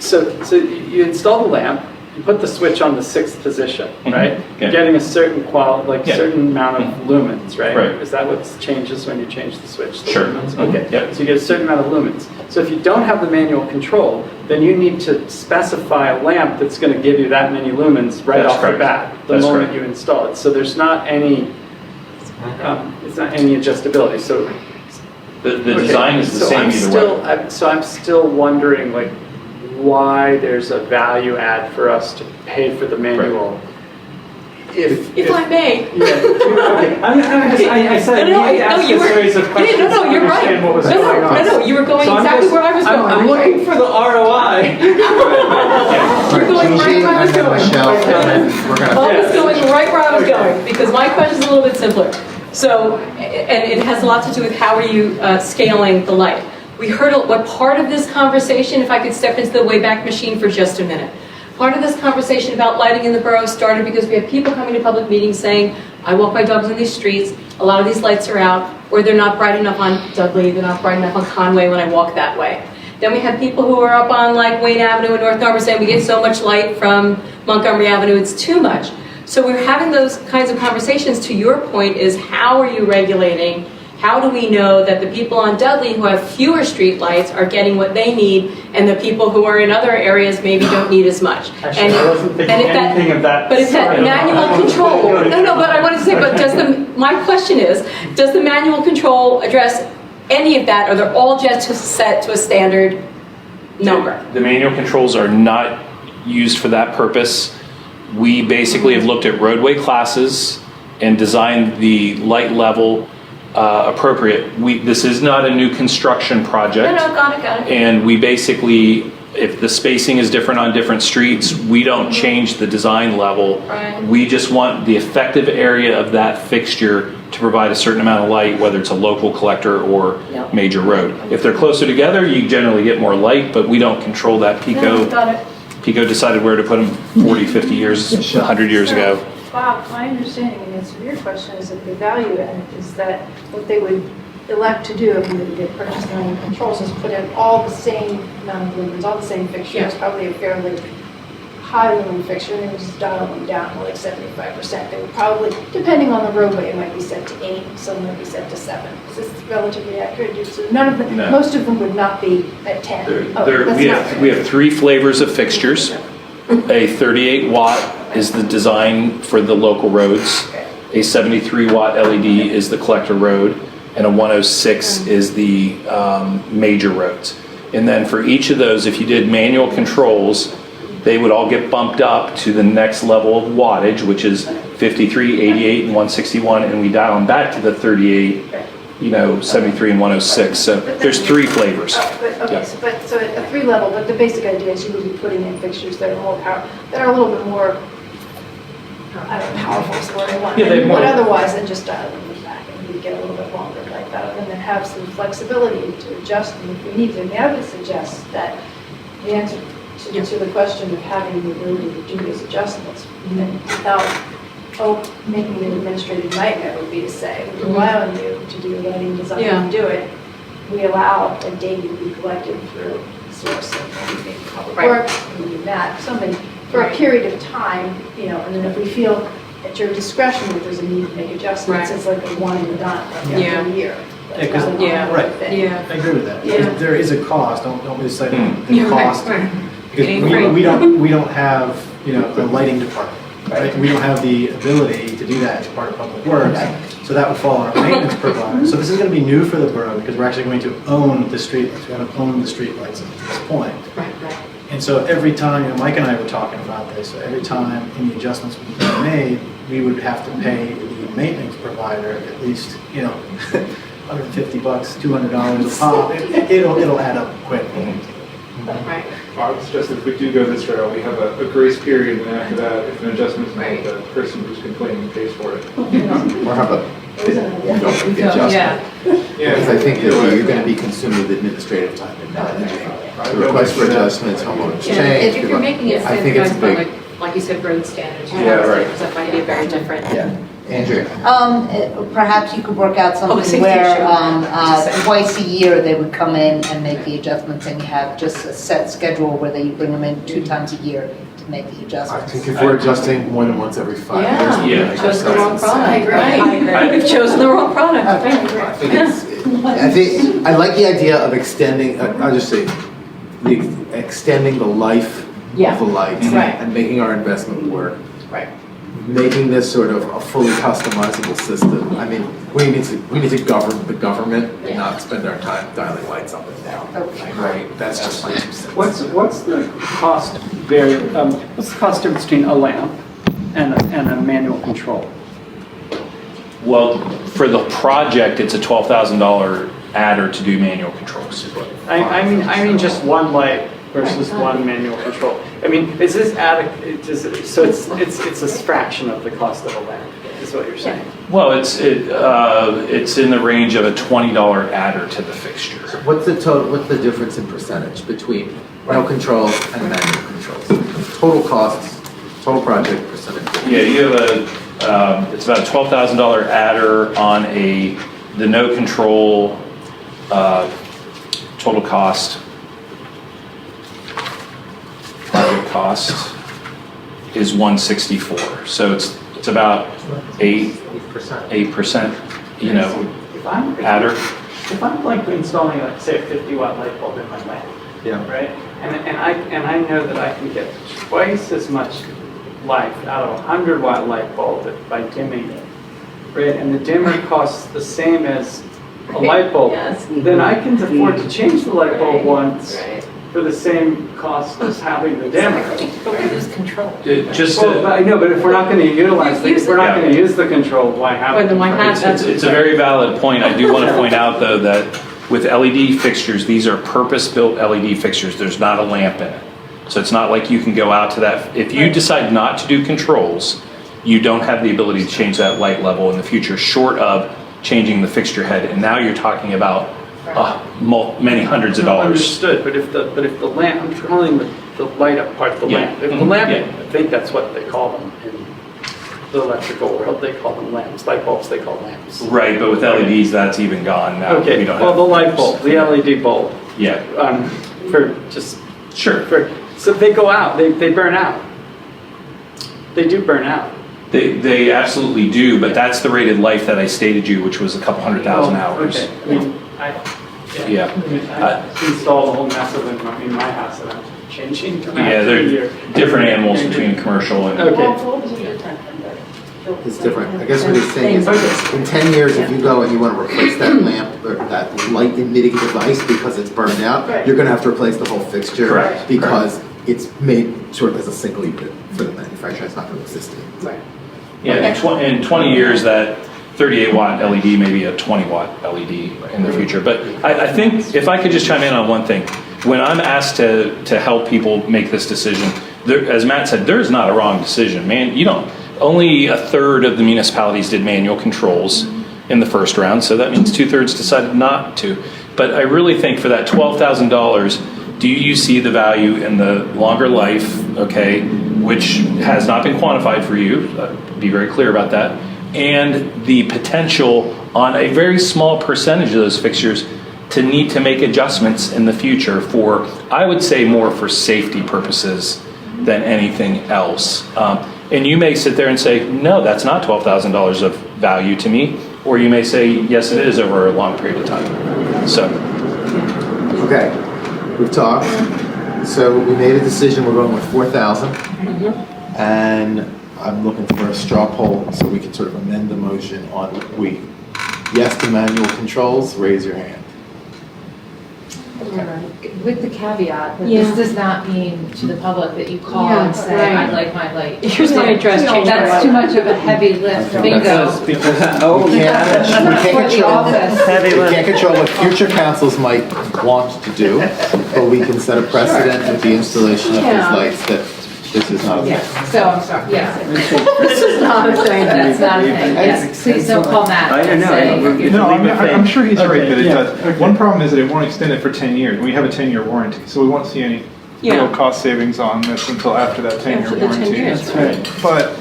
So you install the lamp, you put the switch on the 6th position, right? Okay. You're getting a certain certain amount of lumens, right? Right. Is that what changes when you change the switch? Sure. Lumens? Okay. Yep. So you get a certain amount of lumens. So if you don't have the manual control, then you need to specify a lamp that's going to give you that many lumens right off the bat, the moment you install it. So there's not any, it's not any adjustability. So the design is the same either way. So I'm still wondering, why there's a value add for us to pay for the manual. If I may. Yeah. Okay. I said you asked a series of questions to understand what was going on. No, you were going exactly where I was going. I'm looking for the ROI. You're going right where I was going. I was going right where I was going, because my question is a little bit simpler. So, and it has a lot to do with how are you scaling the light. We heard what part of this conversation, if I could step into the Wayback Machine for just a minute. Part of this conversation about lighting in the borough started because we have people coming to public meetings saying, I walk my dogs in these streets, a lot of these lights are out, or they're not bright enough on Dudley, they're not bright enough on Conway when I walk that way. Then we have people who are up on Wayne Avenue in North Norfolk saying we get so much light from Montgomery Avenue, it's too much. So we're having those kinds of conversations. To your point is, how are you regulating? How do we know that the people on Dudley who have fewer street lights are getting what they need, and the people who are in other areas maybe don't need as much? Actually, I wasn't thinking anything of that. But if that manual control, but I want to say, but my question is, does the manual control address any of that, or they're all just set to a standard number? The manual controls are not used for that purpose. We basically have looked at roadway classes and designed the light level appropriate. This is not a new construction project. No, got it. And we basically, if the spacing is different on different streets, we don't change the design level. Right. We just want the effective area of that fixture to provide a certain amount of light, whether it's a local collector or Yep. major road. If they're closer together, you generally get more light, but we don't control that. No, got it. Pico decided where to put them 40, 50 years, 100 years ago. Bob, my understanding, and answer to your question, is that the value in it is that what they would elect to do if we were to get purchase manual controls is put in all the same amount of lumens, all the same fixtures, Yeah. probably a fairly high lumen fixture, and they would just dial them down to like 75%. They would probably, depending on the roadway, it might be set to 8, some might be set to 7. Is this relatively accurate? So none of them, No. most of them would not be at 10. That's We not have 3 flavors of fixtures. A 38 watt is the design for the local roads. A 73 watt LED is the collector road, and a 106 is the major roads. And then for each of those, if you did manual controls, they would all get bumped up to the next level of wattage, which is 53, 88, and 161, and we dial them back to the 38, 73 and 106. So there's 3 flavors. Yeah. So at a 3 level, but the basic idea is you would be putting in fixtures that are more that are a little bit more, I don't know, powerful is the word I want. Yeah, they're more- But otherwise, then just dial them back and you get a little bit longer like that, and then have some flexibility to adjust them if we need to. I mean, I would suggest that the answer to the question of having the ability to do these adjustments and without making it an administrative nightmare would be to say, we rely on you to do a lighting design Yeah. and do it. We allow a data to be collected through a source of maybe public Right. works, maybe that, something, for a Right. period of time, and then if we feel at your discretion that there's a need to make adjustments, Right. it's like a one and done, like Yeah. every year. Yeah, 'cause- Like, Yeah. Right. Yeah. I agree with that. Yeah. There is a cost, don't lose sight of the Yeah, right, cost. right. Because It ain't free. we don't have, a lighting department, right? We don't have the ability to do that as part of public works, so that would fall on our maintenance provider. So this is gonna be new for the borough, because we're actually going to own the streetlights. We're gonna own the streetlights at this point. Right. And so every time, Mike and I were talking about this, so every time any adjustments would be made, we would have to pay the maintenance provider at least, $150, $200 a pop. It'll add up quick. Right. I would suggest if we do go this route, we have a grace period, and after that, if an adjustment is made, the person who's complaining pays for it. Or how about, you don't make the adjustment? Yeah. Because I think that you're going to be consumed with administrative time in managing the request for adjustments, homeowners Yeah, change. if you're making it I think it's standardized by, big. like you said, road standards. Yeah, right. That might be very different. Yeah, Andrea. Perhaps you could work out something safety where issue. twice a year they would come in and make the adjustments, and you have just a set schedule where they bring them in 2 times a year to make the I adjustments. think if we're adjusting more than once every 5 years. Yeah, Yeah. we've chosen the wrong product. I agree. Right. We've chosen the wrong product. I think I like the idea of extending, I'll just say, extending the life Yeah. of the lights Right. and making our investment work. Right. Making this sort of a fully customizable system. I mean, we need to govern the government and not spend our time dialing lights up and down. Okay. Right, that's just my 2 cents. What's the cost what's the cost difference between a lamp and a manual control? Well, for the project, it's a $12,000 adder to do manual controls. I mean just one light versus one manual control. I mean, is this adequate? So it's a fraction of the cost of a lamp, is what you're saying? Well, it's in the range of a $20 adder to the fixture. What's the difference in percentage between no controls and manual controls? Total costs, total project percentage. Yeah, you have it's about a $12,000 adder on the no control total cost. Project cost is 164. So it's about 8%, adder. If I'm like installing, like, say, a 50-watt light bulb in my lamp, Yeah. right? And I know that I can get twice as much life out of a 100-watt light bulb by dimming it, right? And the dimmer costs the same as a light bulb, Yes. then I can afford to change the light bulb once Right. for the same cost as having the damage. But we lose control. Just Well, I know, but if we're not going to utilize, if we're not Yeah. going to use the control, why have Well, it? then why have that? It's a very valid point. I do want to point out, though, that with LED fixtures, these are purpose-built LED fixtures. There's not a lamp in it. So it's not like you can go out to that. If you decide not to do controls, you don't have the ability to change that light level in the future, short of changing the fixture head. And now you're talking about many hundreds of dollars. Understood, but if the lamp, I'm calling the light up part of the Yeah. lamp. If the Mhm. lamp, Yeah. I think that's what they call them in the electrical world, they call them lamps. Light bulbs, they call lamps. Right, but with LEDs, that's even gone now. Okay, We don't well, have- the light bulb, the LED bulb, Yeah, for just, sure. so they go out, they burn out. They do burn out. They absolutely do, but that's the rated life that I stated you, which was a couple 100,000 hours. Okay, I mean, Yeah. I installed a whole mess of them in my house that I'm changing. Yeah, they're different animals between commercial and. Okay. Bulbs are different from the. It's different. I guess what he's saying is, in 10 years, if you go and you want to replace that lamp or that light emitting device because it's burned out, Right. you're going to have to replace the whole fixture. Correct. Because it's made sort of as a single unit for the manufacturer. It's not going to exist anymore. Right. Yeah, in 20 years, that 38 watt LED may be a 20 watt LED in the future. But I think if I could just chime in on one thing, when I'm asked to help people make this decision, as Matt said, there is not a wrong decision. Man, only a third of the municipalities did manual controls in the first round, so that means 2/3 decided not to. But I really think for that $12,000, do you see the value in the longer life, okay, which has not been quantified for you, be very clear about that, and the potential on a very small percentage of those fixtures to need to make adjustments in the future for, I would say, more for safety purposes than anything else. And you may sit there and say, no, that's not $12,000 of value to me, or you may say, yes, it is over a long period of time. So, Okay, we've talked. So we made a decision, we're going with 4,000. And I'm looking for a straw poll so we can sort of amend the motion on yes to manual controls, raise your hand. With the caveat that Yeah. this does not mean to the public that you call Yeah, and say, right. I'd like my light. Here's my address, change my That's light. too much of a heavy lift, bingo. We can't control, we can't control what future councils might want to do, but we can set a precedent with the installation of these Yeah. lights that this is not a Yes, thing. so I'm sorry, yes. This is not a thing. That's not a thing, yes. Please don't call Matt I don't and know. say. No, I'm sure he's right that it yeah, does. okay. One problem is that it won't extend it for 10 years. We have a 10-year warranty, so we won't see any Yeah. real cost savings on this until after that 10-year After the 10 warranty. years, right. But,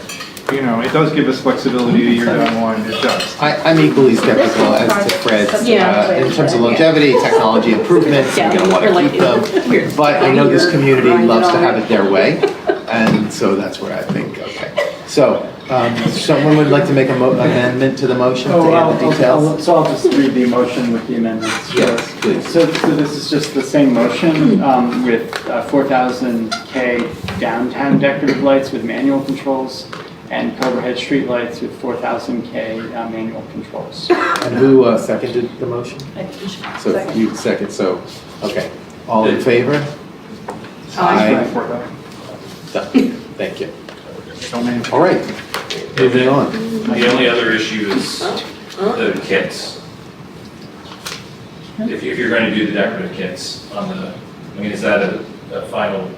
it does give us flexibility a year down the line to adjust. I'm equally skeptical as to Fred's, Yeah. in terms of longevity, technology improvements, Yeah, we're gonna wanna we're like keep them. weird. But I know this community Grind it loves to all have right. it their way, and so that's where I think, okay. So, someone would like to make a amendment to the motion to add the details? So I'll just read the motion with the amendments. Yes, please. So this is just the same motion with 4,000K downtown decorative lights with manual controls and overhead street lights with 4,000K manual controls. And who seconded the motion? So you second, so, okay. All in favor? Aye. Done. Thank you. All right, moving on. the only other issue is the kits. If you're going to do the decorative kits is that a final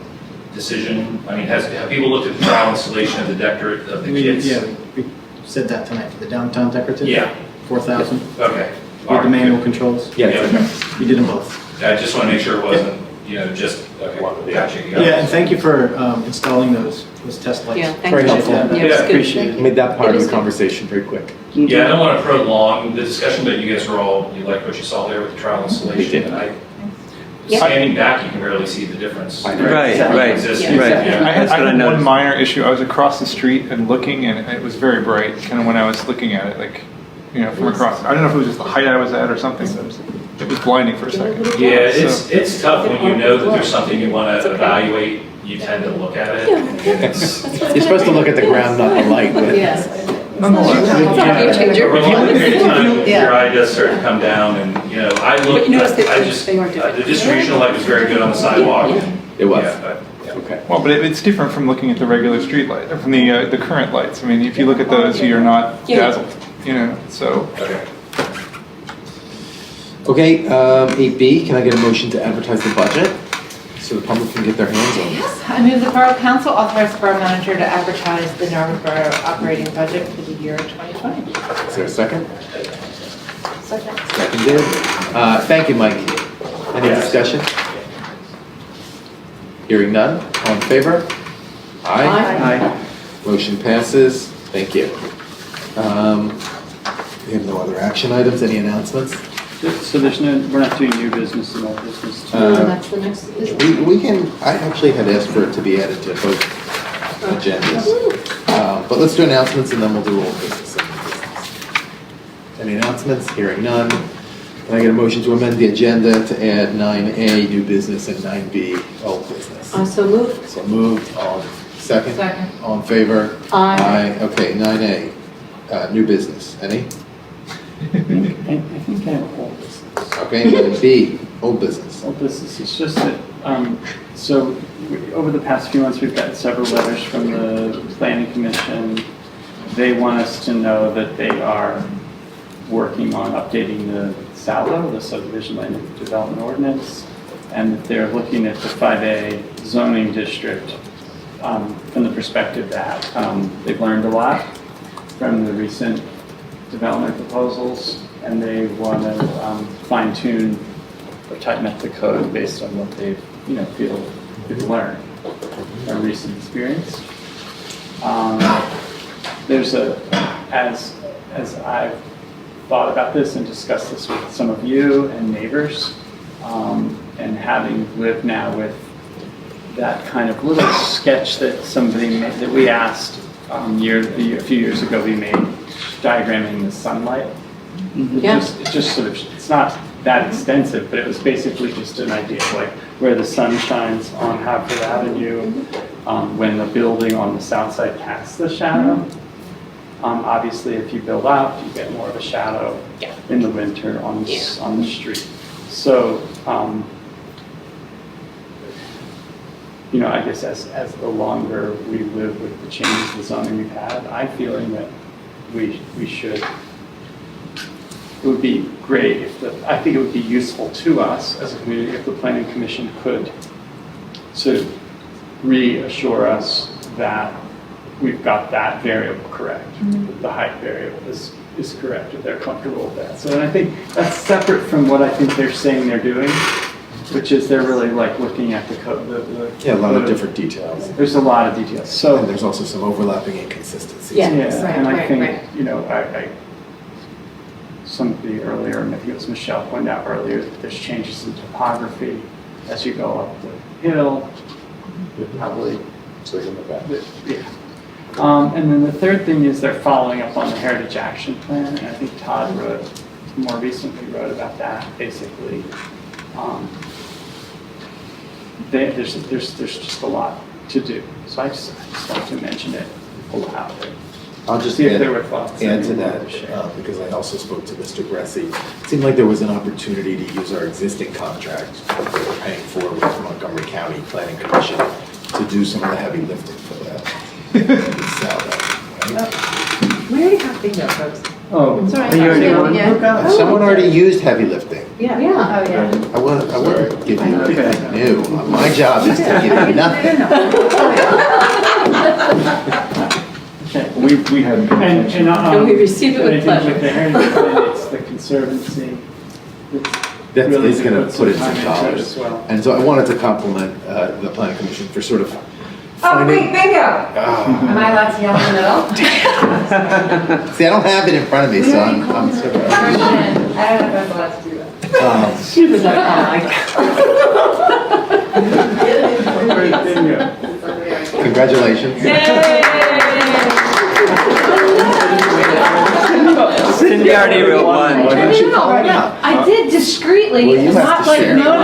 decision? Have people looked at the trial installation of the kits? Yeah, we said that tonight, the downtown decorative. Yeah. 4,000, Okay. with the manual controls. Yeah. We did them both. I just want to make sure it wasn't, just, okay, gotcha. you got it. Yeah, and thank you for installing those test lights. Yeah, thank Very you. helpful. Yeah, it's Yeah. good. Appreciate it. Made that part It of is the good. conversation very quick. Yeah, I don't want to prolong the discussion, but you guys were you liked what you saw there with the trial installation. And Yeah. standing back, you can barely see the difference. Right, right, Existing. right. Yeah. I had That's what I one noticed. minor issue. I was across the street and looking, and it was very bright, kind of when I was looking at it, from across. I don't know if it was just the height I was at or something, but it was blinding for a second. Yeah, So- it's tough when you know that there's something you want to evaluate, you tend to look at it. And it's, You're supposed to look at the ground, not the light, but Yes. nonetheless. Game changer. Over a long period of time, Yeah. your eye does start to come down and, I But look, you notice that I just, they weren't doing the distribution light was very good on the sidewalk. It was. Okay. Well, but it's different from looking at the regular street light, or from the current lights. I mean, if you look at those, you're not Yeah. dazzled, so. Okay, 8B, can I get a motion to advertise the budget so the public can get their hands on it? Yes, I move the Borough Council authorize the Borough Manager to advertise the Norwood Borough operating budget for the year 2020. Is there a second? Second. Seconded. Thank you, Mike. Any discussion? Hearing none, all in favor? Aye. Motion passes, thank you. We have no other action items, any announcements? So we're not doing new business and old business. That's the next. We can, I actually had asked for it to be added to both agendas. But let's do announcements and then we'll do old business and new business. Any announcements? Hearing none. Can I get a motion to amend the agenda to add 9A, new business, and 9B, old business? So moved. So moved, all, second? Second. All in favor? Aye. Okay, 9A, new business, any? I think I have old business. Okay, 9B, old business. Old business, it's just that, over the past few months, we've gotten several letters from the Planning Commission. They want us to know that they are working on updating the SALDO, the Subdivision Land Development Ordinance, and that they're looking at the 5A zoning district from the perspective that they've learned a lot from the recent development proposals, and they want to fine tune or tighten up the code based on what they've, feel they've learned from recent experience. There's as I've thought about this and discussed this with some of you and neighbors, and having lived now with that kind of little sketch that somebody made, that we asked a few years ago, we made diagramming the sunlight. Yeah. It's just sort of, it's not that extensive, but it was basically just an idea of like where the sun shines on Hartford Avenue, when the building on the south side casts the shadow. Obviously, if you build out, you get more of a shadow in the winter on the street. So, I guess as the longer we live with the changes in the zoning we've had, I'm feeling that we should. It would be great I think it would be useful to us as a community if the Planning Commission could sort of reassure us that we've got that variable correct, that the height variable is correct, if they're comfortable with that. So, and I think that's separate from what I think they're saying they're doing, which is they're really like looking at the code. Yeah, a lot of different details. There's a lot of details. So, And there's also some overlapping inconsistencies. Yeah. and I think, Right. somebody earlier, and I think it was Michelle pointed out earlier, that there's changes in topography as you go up the hill, probably. So they can look at it. Yeah. And then the third thing is they're following up on the Heritage Action Plan, and I think Todd more recently wrote about that, basically. There's just a lot to do. So I just want to mention it aloud. I'll just See if add there were thoughts to that you that, wanted to share. because I also spoke to Mr. Gressy. It seemed like there was an opportunity to use our existing contract that we're paying for with Montgomery County Planning Commission to do some of the heavy lifting for that. We already have bingo, folks. Oh, Sorry. you already won? Yeah. Someone already used heavy lifting. Yeah. Yeah. Oh, yeah. I want to give you Okay. anything new. My job is to give you nothing. Okay. We hadn't. And we receive it with I think pleasure. with the Heritage Plan, it's the Conservancy. That really is going to put in time some into it dollars. as well. And so I wanted to compliment the Planning Commission for sort of Oh, wait, finding. bingo! Ah. Am I allowed to yell in the middle? See, I don't have it in front of me, so I'm sort of. I don't know if I'm allowed to do that. She was like, Congratulations. Cindy already wrote one. Why don't you call it out? I did discreetly, Well, you have not to like share. Mona. Bob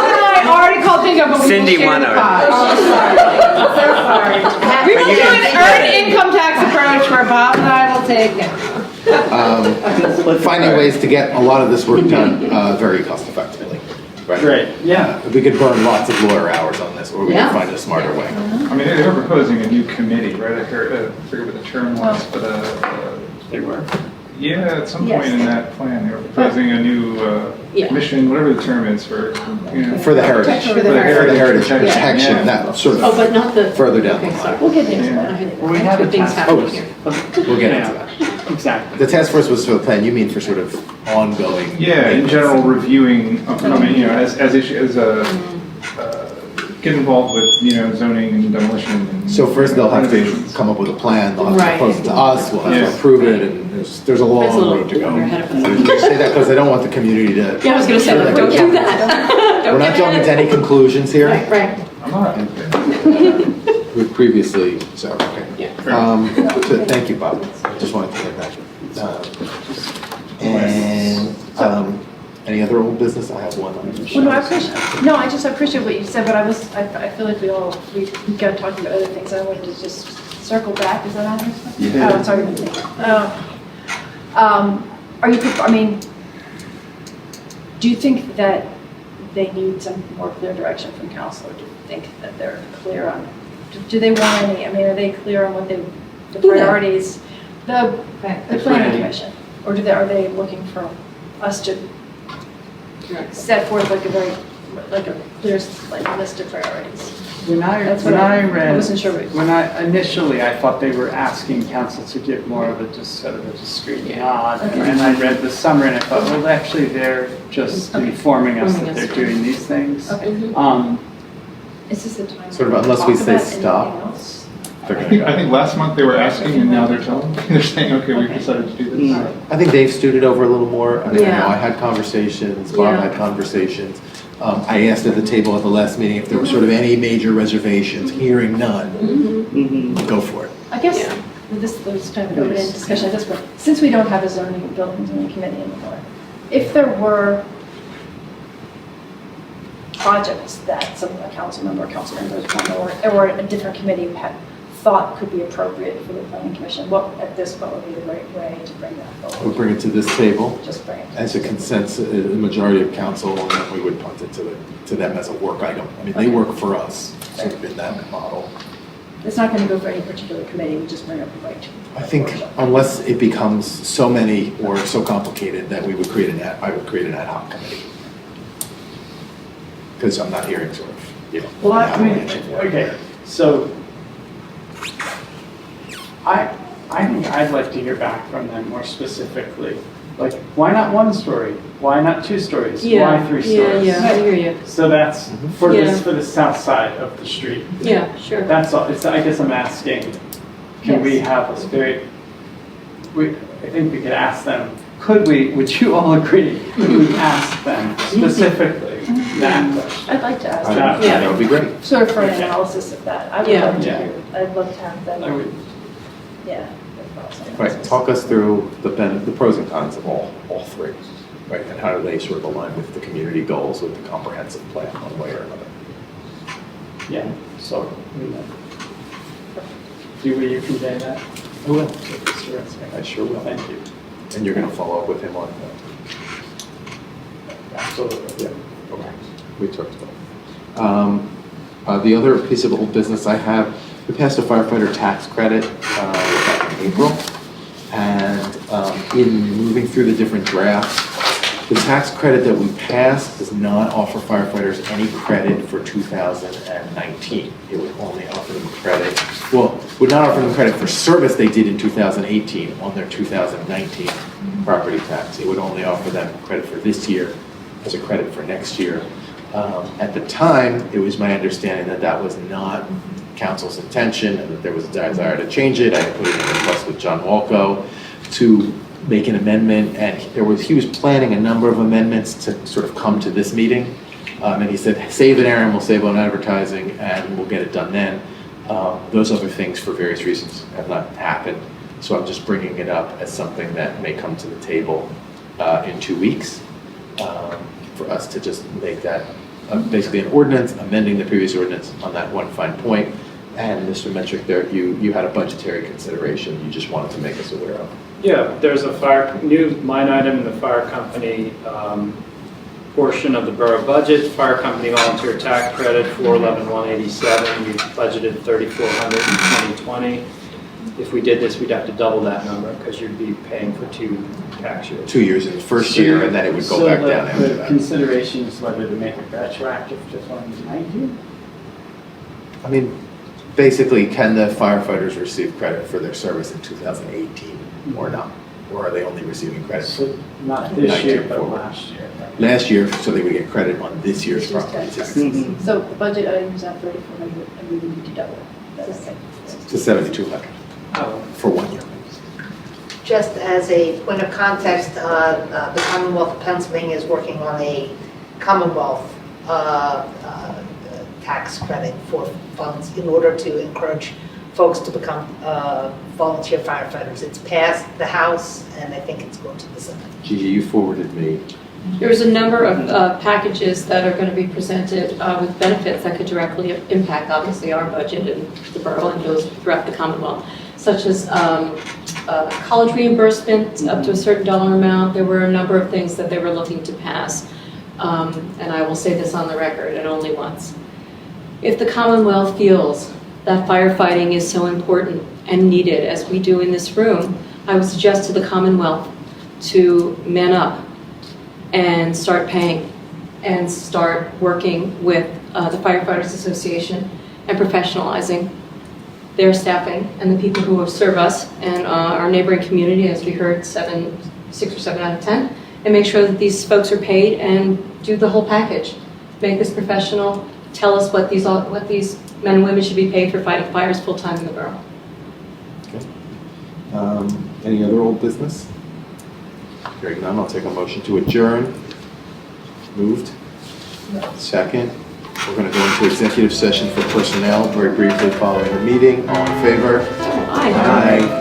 and I already called bingo, but we Cindy will share won the already. prize. sorry. We will do an earned income tax approach where Bob and I will take it. Finding ways to get a lot of this work done very cost effectively. Great, yeah. We could burn lots of lawyer hours on this, or we Yeah. could find a smarter way. I mean, they were proposing a new committee, right? I heard, I forget what the term was, but, They were. yeah, at some Yes. point in that plan, they were proposing a new Yeah. commission, whatever the term is for, you know. For the heritage. For the heritage protection, Yeah. that sort Oh, but of not the. further down the Okay, sorry. line. We'll get into Yeah. that. We have a Good things task happening force. here. We'll get Yeah. into that. Exactly. The task force was for the plan, you mean for sort of ongoing? Yeah, in general, reviewing, I mean, you know, as get involved with, you know, zoning and demolition. And So first they'll have to renovations. come up with a plan, they'll have to Right. propose it to us, we'll have to Yeah. approve it, and there's a long That's a little road to go. ahead of us. I say that because I don't want the community to. Yeah, I was gonna say, Sure, don't do that. We're not jumping to any conclusions here. Right, right. I'm not. We previously, so, okay. Yeah. So thank you, Bob. Just wanted to get that. And any other old business? I have one. Well, no, I just appreciate what you said, but I feel like we got talking about other things. I wanted to just circle back. Is that on here? Yeah. Oh, sorry. Are you, I mean, do you think that they need some more clear direction from council? Or do you think that they're clear on, do they want any, I mean, are they clear on what the priorities, the planning commission? Or are they looking for us to set forth like a clear, like list of priorities? When I wasn't sure. Initially, I thought they were asking council to give more of a sort of a discreet nod. And I read the summary and I thought, well, actually, they're just informing us that they're doing these things. Okay. Is this the time? Sort of, to unless talk we say about stop. anything else? They're I gonna think, go. I think last month they were asking and now they're telling, they're saying, okay, we've decided to do this. I think Dave stewed it over a little more. I mean, I know Yeah. I had conversations, Bob Yeah. had conversations. I asked at the table at the last meeting if there were sort of any major reservations. Hearing none, go for it. I guess Yeah. this was kind of an open-ended discussion at this point. Since we don't have a zoning and building committee anymore, if there were projects that a council member or council members want, or a different committee had thought could be appropriate for the planning commission, what would be the right way to bring that We'll forward? bring it to this table Just bring it. as a consensus, a majority of council, and then we would punt it to them as a work item. I mean, they work for us, sort of in that model. It's not going to go for any particular committee, we just bring up the right. I think unless it becomes so many or so complicated that I would create an ad hoc committee. Because I'm not hearing sort of, you know. Well, I mean, avalanche of work. okay, so I think I'd like to hear back from them more specifically. Like, why not one story? Why not two stories? Why three stories? Yeah, I hear you. So that's for the south side of the street. Yeah, sure. That's all. I guess I'm asking, can we have a very, I think we could ask them, would you all agree, could we ask them specifically that question? I'd like to ask I them, think That would be great. sort of for an analysis of that. I would Yeah. love to Yeah. hear, I'd love to have I them, would- yeah. their thoughts on Right, this. talk us through the pros and cons of all three, right? And how do they sort of align with the community goals with the comprehensive plan one way or another? Yeah, so, will you convey that? I will. Mr. Retzker? I sure will. Thank you. And you're gonna follow up with him on Absolutely. Yeah, okay. We talked about it. The other piece of old business I have, we passed a firefighter tax credit back in April. And in moving through the different drafts, the tax credit that we passed does not offer firefighters any credit for 2019. It would only offer them credit, would not offer them credit for service they did in 2018 on their 2019 property tax. It would only offer them credit for this year as a credit for next year. At the time, it was my understanding that that was not council's intention and that there was a desire to change it. I put it in request with John Walco to make an amendment, and he was planning a number of amendments to sort of come to this meeting. And he said, save it, Aaron, we'll save on advertising and we'll get it done then. Those other things, for various reasons, have not happened. So I'm just bringing it up as something that may come to the table in 2 weeks for us to just make that basically an ordinance, amending the previous ordinance on that one fine point. And Mr. Metrick, there, you had a budgetary consideration you just wanted to make us aware of. Yeah, there's a new line item in the fire company portion of the borough budget, fire company volunteer tax credit, 411,187. We budgeted 3,400 in 2020. If we did this, we'd have to double that number because you'd be paying for 2 tax years. 2 years in the first year, and then it would go back down after The that. consideration is whether to make it retroactive to 2019? I mean, basically, can the firefighters receive credit for their service in 2018 or not? Or are they only receiving credit So not this year, 19 but forward? last year. Last year, so they would get credit on this year's property taxes So the budget item is at 3,400, and we need to double it. That's okay. to 7,200 for 1 year. Just as a point of context, the Commonwealth of Pennsylvania is working on a Commonwealth tax credit for funds in order to encourage folks to become volunteer firefighters. It's passed the House, and I think it's going to the Senate. Gigi, you forwarded me. There's a number of packages that are going to be presented with benefits that could directly impact, obviously, our budget and the borough and those throughout the Commonwealth, such as college reimbursement up to a certain dollar amount. There were a number of things that they were looking to pass. And I will say this on the record, and only once. If the Commonwealth feels that firefighting is so important and needed, as we do in this room, I would suggest to the Commonwealth to man up and start paying and start working with the Firefighters Association and professionalizing their staffing and the people who serve us and our neighboring community, as we heard, 6 or 7 out of 10, and make sure that these folks are paid and do the whole package. Make this professional, tell us what these men and women should be paid for fighting fires full-time in the borough. Okay. Any other old business? Hearing none, I'll take a motion to adjourn. Moved. Second. We're going to go into executive session for personnel very briefly following the meeting. All in favor? Aye. Aye.